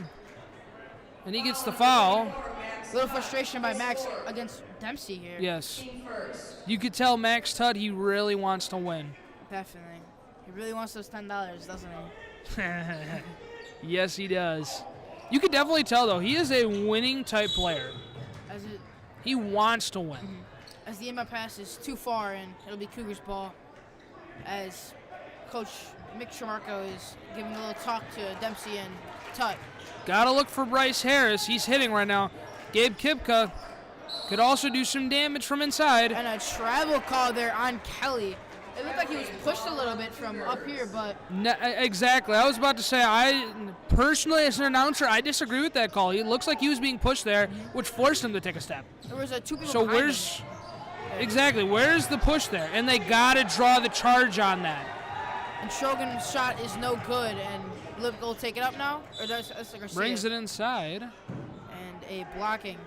And he gets the foul. A little frustration by Max against Dempsey here. Yes. You could tell Max Tutt, he really wants to win. Definitely. He really wants those $10, doesn't he? Yes, he does. You could definitely tell, though, he is a winning type player. He wants to win. As the inbound pass is too far, and it'll be Cougars ball. As Coach Mick Tremarco is giving a little talk to Dempsey and Tutt. Gotta look for Bryce Harris. He's hitting right now. Gabe Kipka could also do some damage from inside. And a travel call there on Kelly. It looked like he was pushed a little bit from up here, but Exactly. I was about to say, I personally, as an announcer, I disagree with that call. It looks like he was being pushed there, which forced him to take a step. there was two people So behind him. where's the push there? And they gotta draw the charge on that. And Shogun's shot is no good, and Lipka will take it up now? Or that's Garcia. Brings it inside. And a blocking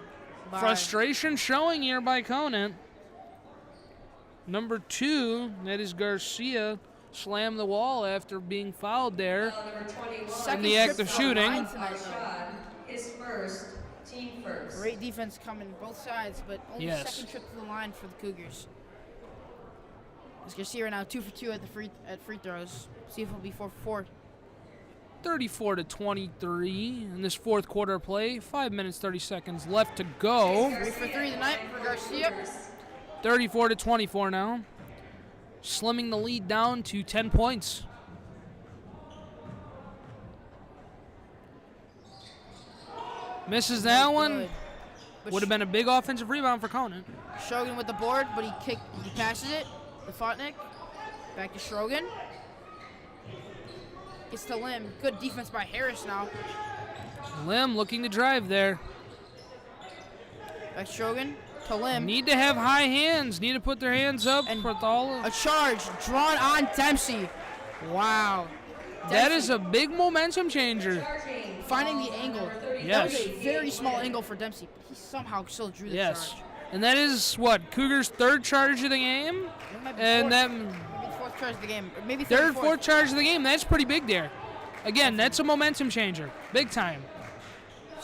by Frustration showing here by Conant. Number 2, that is Garcia, slammed the wall after being fouled there. second in the act trip of to the shooting. line tonight, though. His first, team first. Great defense coming both sides, but only Yes. second trip to the line for the Cougars. As Garcia right now 2 for 2 at free throws. See if it'll be 4 for 4. 34-23 in this fourth quarter of play. 5 minutes, 30 seconds left to go. 3 for 3 tonight for Garcia. 34-24 now. Slimming the lead down to 10 points. Misses that one. Good. But Would have been a big offensive rebound for Conant. Shogun with the board, but he passes it. The Fotnik. Back to Strogan. Gets to Lim. Good defense by Harris now. Lim looking to drive there. Back to Strogan. To Lim. Need to have high hands. Need to put their hands up And with all A of charge drawn on Dempsey. Wow. that is a big momentum changer. Finding the angle. Yes. That was a very small angle for Dempsey, but he somehow still drew the Yes. charge. And that is what? Cougar's third charge of the game? It might be And fourth, that maybe the fourth charge of the game. Or maybe third, fourth. fourth charge of the game. That's pretty big there. Again, that's a momentum changer. Big time.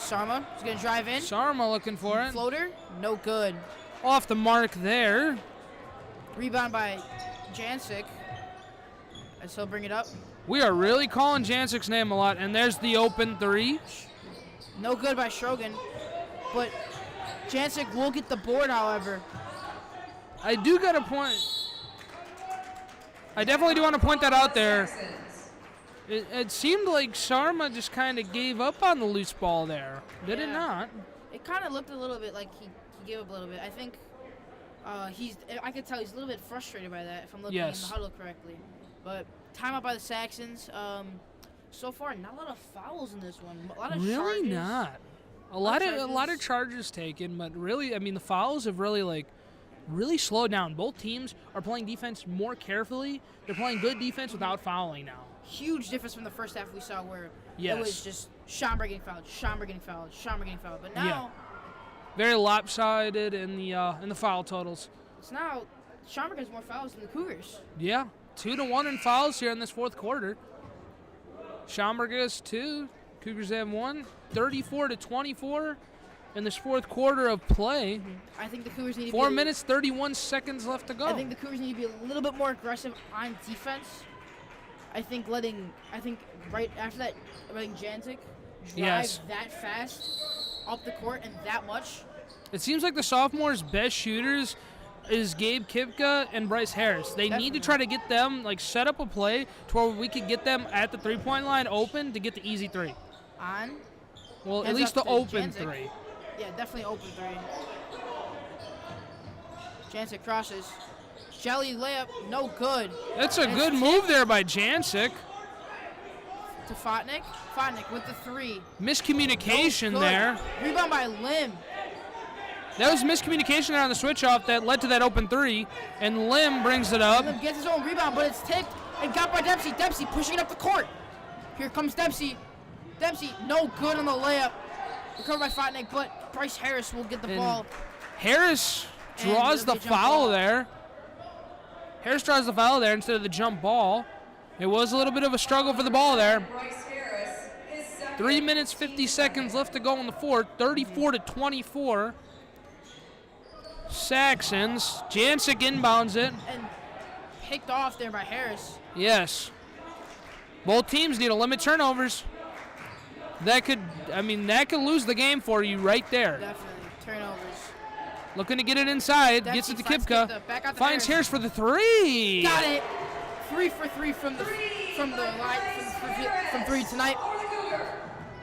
Sarma is going to drive in. Sarma looking for it. Floater, no good. Off the mark there. Rebound by Jancic. As he'll bring it up. We are really calling Jancic's name a lot, and there's the open three. No good by Schrogen. But Jancic will get the board, however. I do got a point. I definitely do want to point that out there. It seemed like Sarma just kind of gave up on the loose ball there. Did it not? It kind of looked a little bit like he gave up a little bit. I think I could tell he's a little bit frustrated by that if I'm looking in the huddle correctly. But timeout by the Saxons. So far, not a lot of fouls in this one. A lot of really charges. Not. A lot of charges taken, but really, I mean, the fouls have really slowed down. Both teams are playing defense more carefully. They're playing good defense without fouling now. Huge difference from the first half we saw where it was just Schaumburg getting fouled, Schaumburg getting fouled, Schaumburg getting fouled. But now, very lopsided in the foul totals. It's now Schaumburg has more fouls than the Cougars. Yeah, 2-1 in fouls here in this fourth quarter. Schaumburg has 2. Cougars have 1. 34-24 in this fourth quarter of play. I think the Cougars need to 4 minutes, 31 seconds left to go. I think the Cougars need to be a little bit more aggressive on defense. I think right after that, letting Jancic drive that fast up the court and that much. It seems like the sophomores' best shooters is Gabe Kipka and Bryce Harris. They need to try to get them, set up a play to where we could get them at the three-point line open to get the easy three. Well, at least the open Jancic. three. Yeah, definitely open three. Jancic crosses. Jelly layup, no good. That's a good move there by Jancic. To Fotnick. Fotnick with the 3. Miscommunication there. Rebound by Lim. That was miscommunication there on the switch-off that led to that open 3, and Lim brings it up. Lim gets his own rebound, but it's tipped and got by Dempsey. Dempsey pushing it up the court. Here comes Dempsey. Dempsey, no good on the layup. Recovered by Fotnick, but Bryce Harris will get the ball. Harris draws the foul there. Harris draws the foul there instead of the jump ball. It was a little bit of a struggle for the ball there. 3 minutes, 50 seconds left to go in the fourth. 34-24. Saxons. Jancic inbounds it. And picked off there by Harris. Yes. Both teams need to limit turnovers. That could lose the game for you right there. Definitely. Turnovers. Looking to get it inside. Dempsey gets it to Kipka. Back out to Finds Harris for the 3. Got it. 3 for 3 from the line from 3 tonight.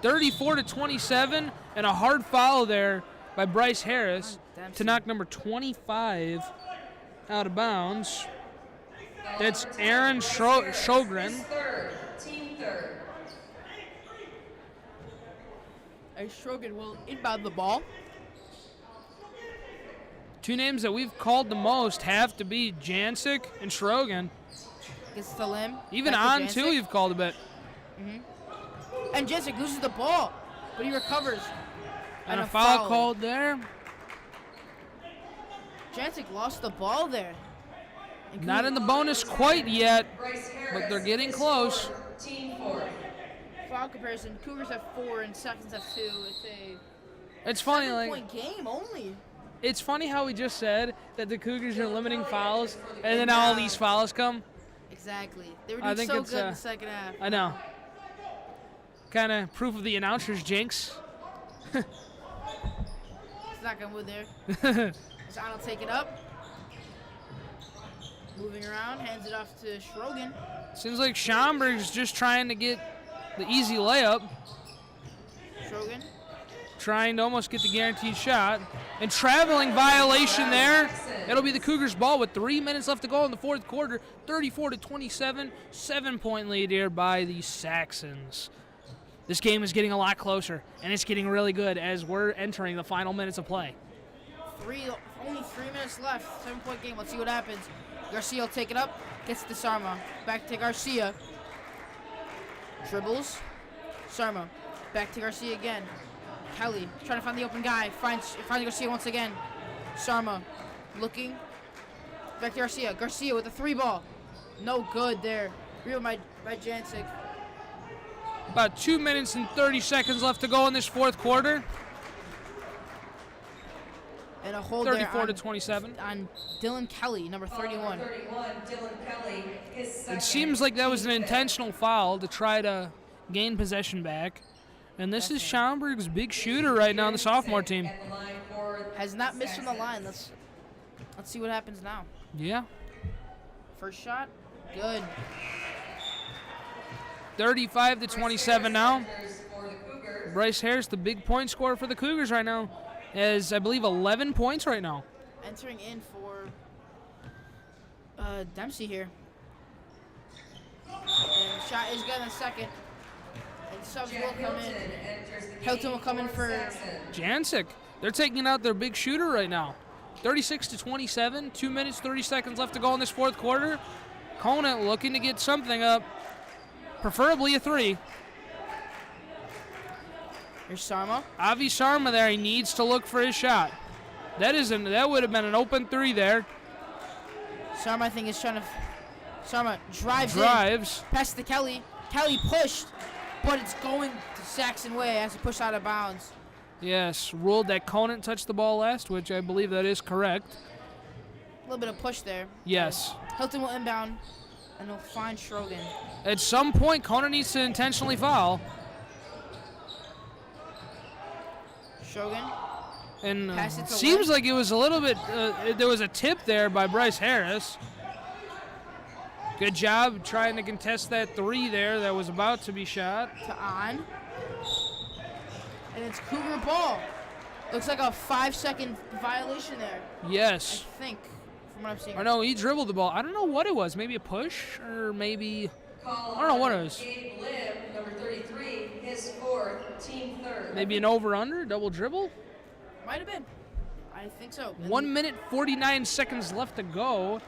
34-27, and a hard foul there by Bryce Harris to knock number 25 out of bounds. That's Aaron Sjogren. Team third. Sjogren will inbound the ball. 2 names that we've called the most have to be Jancic and Sjogren. Gets to Lim. Even on, too, you've called a bit. And Jancic loses the ball, but he recovers. And a foul called there. Jancic lost the ball there. Not in the bonus quite yet, but they're getting close. Team 4. Foul comparison, Cougars have 4 and Saxons have 2. It's funny, 7-point game only. It's funny how we just said that the Cougars are limiting fouls, and then all these fouls come. Exactly. They were doing so good in the second half. I know. Kind of proof of the announcer's jinx. He's not going to move there. Zahn will take it up. Moving around, hands it off to Sjogren. Seems like Schaumburg's just trying to get the easy layup. Sjogren. Trying to almost get the guaranteed shot. And traveling violation there. It'll be the Cougars' ball with 3 minutes left to go in the fourth quarter. 34-27. 7-point lead here by the Saxons. This game is getting a lot closer, and it's getting really good as we're entering the final minutes of play. Only 3 minutes left. 7-point game. Let's see what happens. Garcia will take it up. Gets to Sarma. Back to Garcia. Dribbles. Sarma. Back to Garcia again. Kelly trying to find the open guy. Finds Garcia once again. Sarma looking. Back to Garcia. Garcia with the 3 ball. No good there. Real by Jancic. About 2 minutes and 30 seconds left to go in this fourth quarter. And a hold 34 there to 27. on Dylan Kelly, number 31. Dylan Kelly, his second. It seems like that was an team fifth. intentional foul to try to gain possession back. And this is Schaumburg's big shooter right now on the sophomore team. At the line for Has not missed from the Saxons. line. Let's see what happens now. Yeah. First shot, good. 35 to 27 now. Enters for the Cougars. Bryce Harris, the big point scorer for the Cougars right now, has, I believe, 11 points right now. Entering in for Dempsey here. And the shot is good in a second. And subs will Jack come Hilton in. enters the Hilton game will come in for- Saxons. Jancic, they're taking out their big shooter right now. 36 to 27, 2 minutes, 30 seconds left to go in this fourth quarter. Conant looking to get something up, preferably a three. Here's Sarma. Avi Sharma there, he needs to look for his shot. That would have been an open three there. Sarma, I think, is trying to. Sarma drives in. Pass to Kelly. Kelly pushed, but it's going to Saxon way as he pushed out of bounds. Yes, ruled that Conant touched the ball last, which I believe that is correct. A little bit of push there. Yes. Hilton will inbound, and he'll find Schrogen. At some point, Conant needs to intentionally foul. Schrogen. And Pass it to seems Lynn. like it was a little bit, there was a tip there by Bryce Harris. Good job trying to contest that three there that was about to be shot. To on. And it's Cougar ball. Looks like a 5-second violation there, Yes. I think, from what I'm seeing. Or no, he dribbled the ball. I don't know what it was. Maybe a push or maybe, Call I don't know what it on was. Gabe Lim, number 33, his fourth, team third. Maybe an over-under, double dribble. Might have been. I think so. And 1 minute, 49 seconds left to go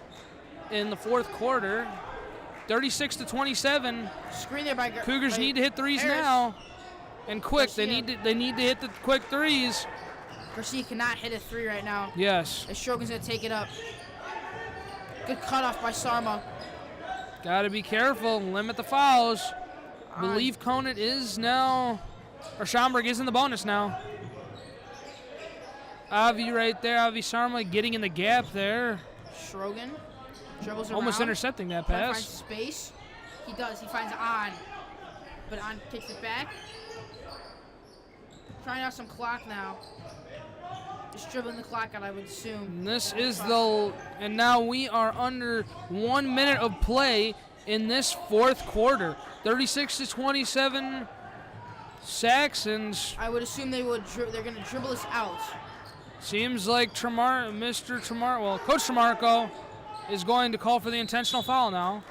in the fourth quarter. 36 to 27. Screen there by Cougars by need to hit threes Harris. now. And quick. They Garcia. need to hit the quick threes. Garcia cannot hit a three right now. Yes. As Schrogen's going to take it up. Good cutoff by Sarma. Got to be careful. Limit the fouls. On. Believe Conant is now, or Schaumburg is in the bonus now. Avi right there. Avi Sarma getting in the gap there. Schrogen dribbles around. Almost intercepting that Trying to find pass. space. He does. He finds On. But On kicks it back. Trying out some clock now. Just dribbling the clock out, I would assume. And this is and now we are under 1 minute of play in this fourth quarter. 36 to 27. Saxons. I would assume they're going to dribble us out. Seems like Coach Tremarco is going to call for the intentional foul now.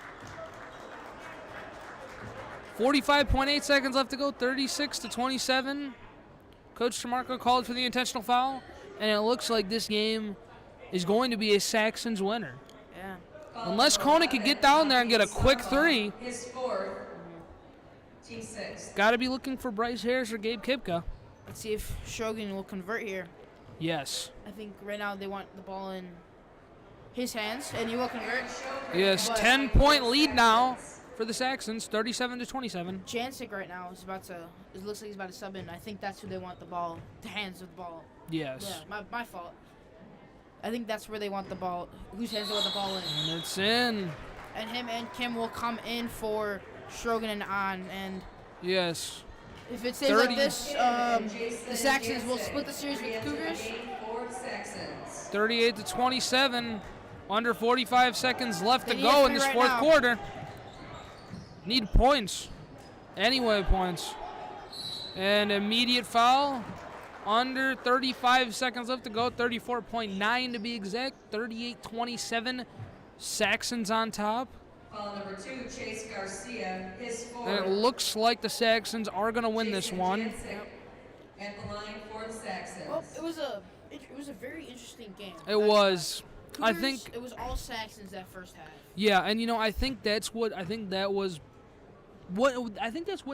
45.8 seconds left to go, 36 to 27. Coach Tremarco called for the intentional foul, and it looks like this game is going to be a Saxons winner. Yeah. Unless Conant could get down there and get a quick three, His fourth, team sixth. got to be looking for Bryce Harris or Gabe Kipka. Let's see if Schrogen will convert here. Yes. I think right now they want the ball in his hands, and he will convert. Yes, 10-point lead now for the Saxons, 37 to 27. Jancic right now is about to. It looks like he's about to sub in. I think that's who they want the ball, the hands of the ball. Yes. Yeah, my fault. I think that's where they want the ball. Whose hands they want the ball in. And it's in. And him and Kim will come in for Schrogen and On. And Yes. if it stays 30. like this, the Saxons will split the series with the Cougars. 38 to 27. Under 45 seconds left They to need go a in three this right fourth now. quarter. Need points. Anyway, points. And immediate foul. Under 35 seconds left to go. 34.9 to be exact. 38-27. Saxons on top. Foul number 2, Chase Garcia, his fourth. And it looks like the Saxons are going to win this Jason one. Jancic at the line for the Saxons. Well, it was a very interesting game. It was. I Cougars, think. it was all Saxons that first half. Yeah, and I think that's what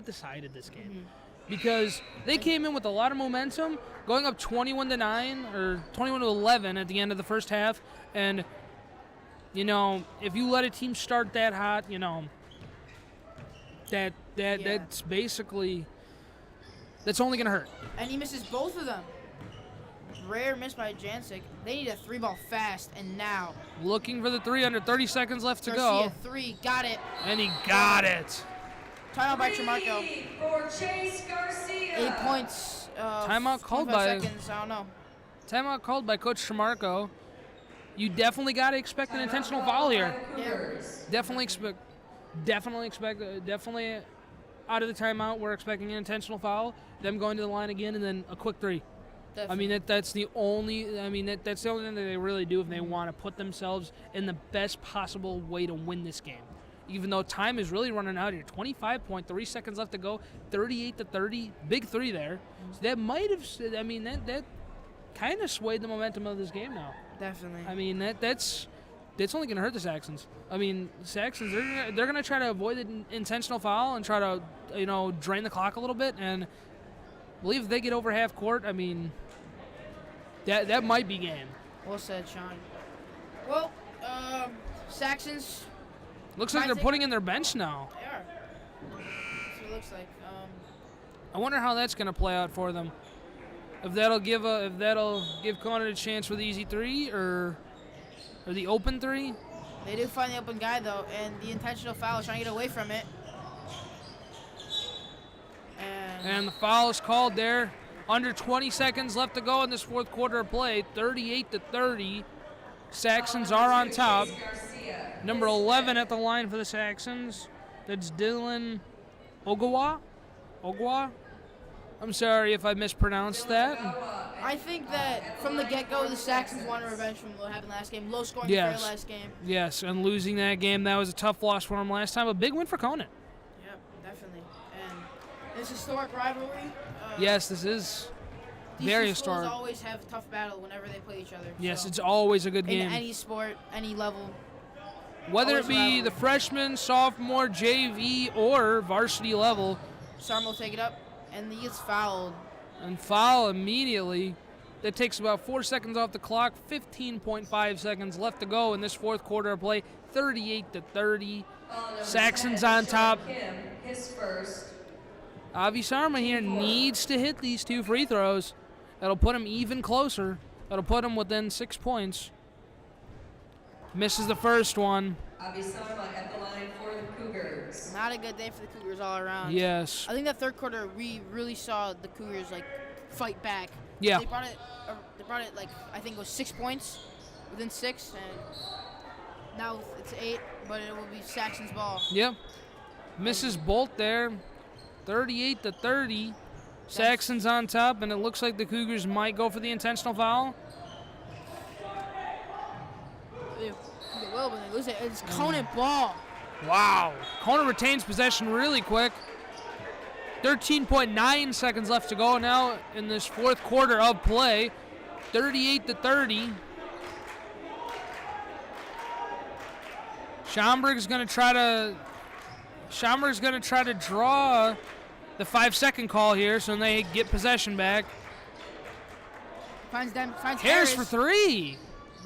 decided this game. Because they came in with a lot of momentum, going up 21-9 or 21-11 at the end of the first half, and if you let a team start that hot, That's basically that's only gonna hurt. And he misses both of them. Rare miss by Jancic. They need a 3-ball fast, and now. Looking for the 3 under 30 seconds left to Garcia, go. 3, got it. And he got it. Timeout by Tremarco. For Chase Garcia. 8 points. Timeout called 25 by- seconds, I don't know. Timeout called by Coach Tremarco. You definitely got to expect an intentional foul here. Definitely out of the timeout, we're expecting an intentional foul. Them going to the line again, and then a quick 3. Definitely. I mean, that's the only. I mean, that's the only thing that they really do if they want to put themselves in the best possible way to win this game. Even though time is really running out here, 25.3 seconds left to go, 38-30, big 3 there. So that might have. I mean, that kind of swayed the momentum of this game now. Definitely. I mean, that's only going to hurt the Saxons. I mean, Saxons, they're going to try to avoid the intentional foul and try to, drain the clock a little bit. And I believe if they get over half court, I mean, that might be game. Well said, Sean. Well, Saxons. Looks like they're putting in their bench now. They are. That's what it looks like. I wonder how that's going to play out for them. If that'll give Conant a chance for the easy 3 or the open 3. They do find the open guy, though, and the intentional foul is trying to get away from it. And the foul is called there. Under 20 seconds left to go in this fourth quarter of play. 38-30. Saxons are on top. Number 11 at the line for the Saxons. That's Dylan Ogawa. I'm sorry if I mispronounced that. I think that from the get-go, the Saxons wanted revenge from what happened last game. Low scoring for Yes. their last game. Yes, and losing that game, that was a tough loss for them last time. A big win for Conant. Yep, definitely. And this historic rivalry. Yes, this is These very two schools historic. always have tough battle whenever they play each other. Yes, so. it's always a good In game. any sport, any level. Whether it always be rivalry. the freshman, sophomore, JV, or varsity level, Sarm will take it up, and he gets fouled. and foul immediately. That takes about 4 seconds off the clock. 15.5 seconds left to go in this fourth quarter of play. 38-30. Saxons on top. His first. Avi Sarma here needs to hit these 2 free throws. That'll put him even closer. That'll put him within 6 points. Misses the first one. Abisama at the line for the Cougars. Not a good day for the Cougars all around. Yes. I think that third quarter we really saw the Cougars fight back. Yeah. They brought it I think it was 6 points within 6, and now it's 8, but it will be Saxon's ball. Yep. Misses Bolt there. 38-30. Saxons on top, and it looks like the Cougars might go for the intentional foul. They will, but they lose it. It's Conant ball. Wow. Conant retains possession really quick. 13.9 seconds left to go now in this fourth quarter of play. 38-30. Schaumburg's going to try to draw the 5-second call here so they get possession back. Finds Harris for 3.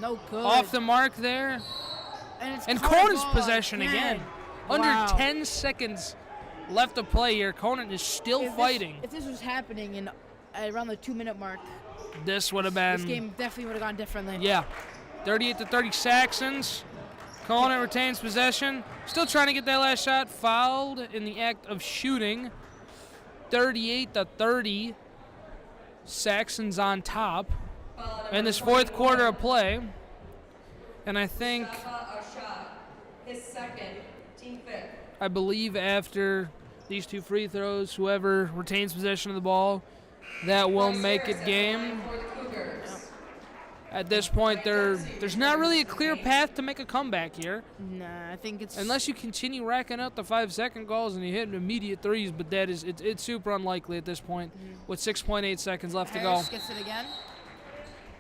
No good. Off the mark there. And Conant's possession again. Under 10 seconds left to play here. Conant is still fighting. If this was happening around the 2-minute mark, This would have been. this game definitely would have gone differently. Yeah. 38-30 Saxons. Conant retains possession. Still trying to get that last shot. Fouled in the act of shooting. 38-30. Saxons on top in this fourth quarter of play. And I think, His second, team fifth. I believe after these 2 free throws, whoever retains possession of the ball, that will make it game. For the Cougars. At this point, there's not really a clear path to make a comeback here. Nah, I think it's Unless you continue racking up the 5-second goals and you hit immediate threes, but it's super unlikely at this point with 6.8 seconds left to go. Harris gets it again.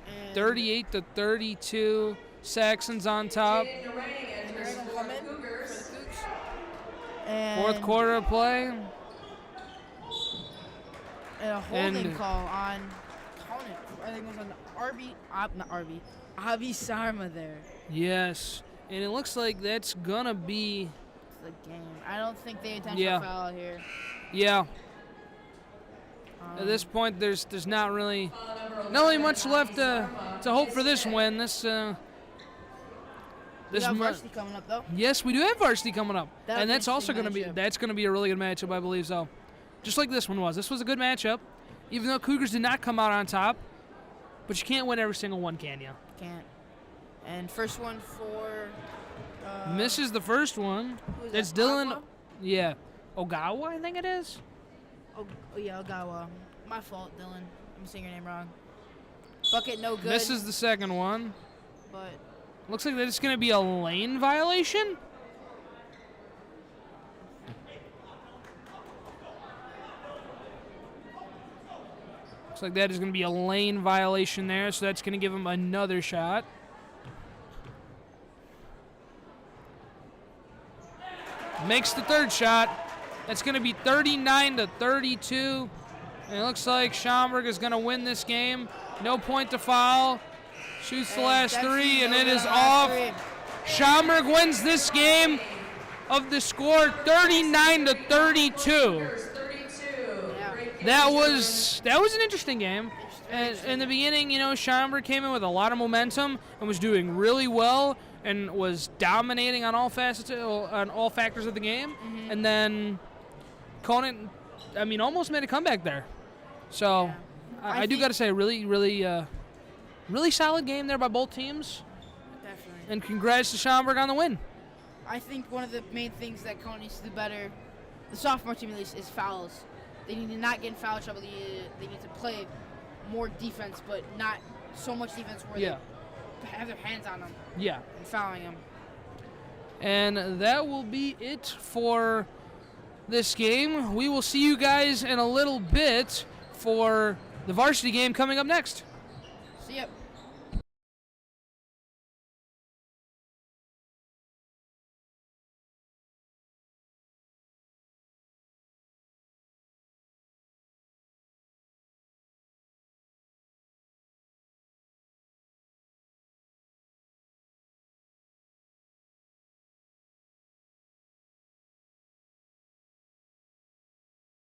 And 38-32, Saxons on top. Jaden Durang enters for the Cougars. and Fourth quarter of play. And a holding And- call on Conant. I think it was on Avi Sarma there. Yes, and it looks like that's gonna be the game. I don't think they intentional foul here. Yeah. At this point, there's not really much left to hope for this win. This we have varsity coming up though. Yes, we do have varsity coming up, and that's also going to be a really good matchup, I believe so. Just like this one was. This was a good matchup, even though Cougars did not come out on top. But you can't win every single one, can you? Can't. And first one for. Misses the first one. That's Dylan. Ogawa? Yeah, Ogawa, I think it is. Oh yeah, Ogawa. My fault, Dylan. I'm saying your name wrong. Bucket, no good. Misses the second one. But looks like that's going to be a lane violation. Looks like that is going to be a lane violation there, so that's going to give him another shot. Makes the third shot. That's going to be 39-32. And it looks like Schaumburg is going to win this game. No point to foul. Shoots the last three, and it is off. Schaumburg wins this game of the score 39-32. That was an interesting game. And in the beginning, Schaumburg came in with a lot of momentum and was doing really well and was dominating on all factors of the game. Mm-hmm. And then Conant, almost made a comeback there. So I do got to say, really, really, really solid game there by both teams. Definitely. And congrats to Schaumburg on the win. I think one of the main things that Conant needs to do better, the sophomore team at least, is fouls. They need to not get in foul trouble. They need to play more defense, but not so much defense where they have their hands on them. Yeah. And fouling them. And that will be it for this game. We will see you guys in a little bit for the varsity game coming up next.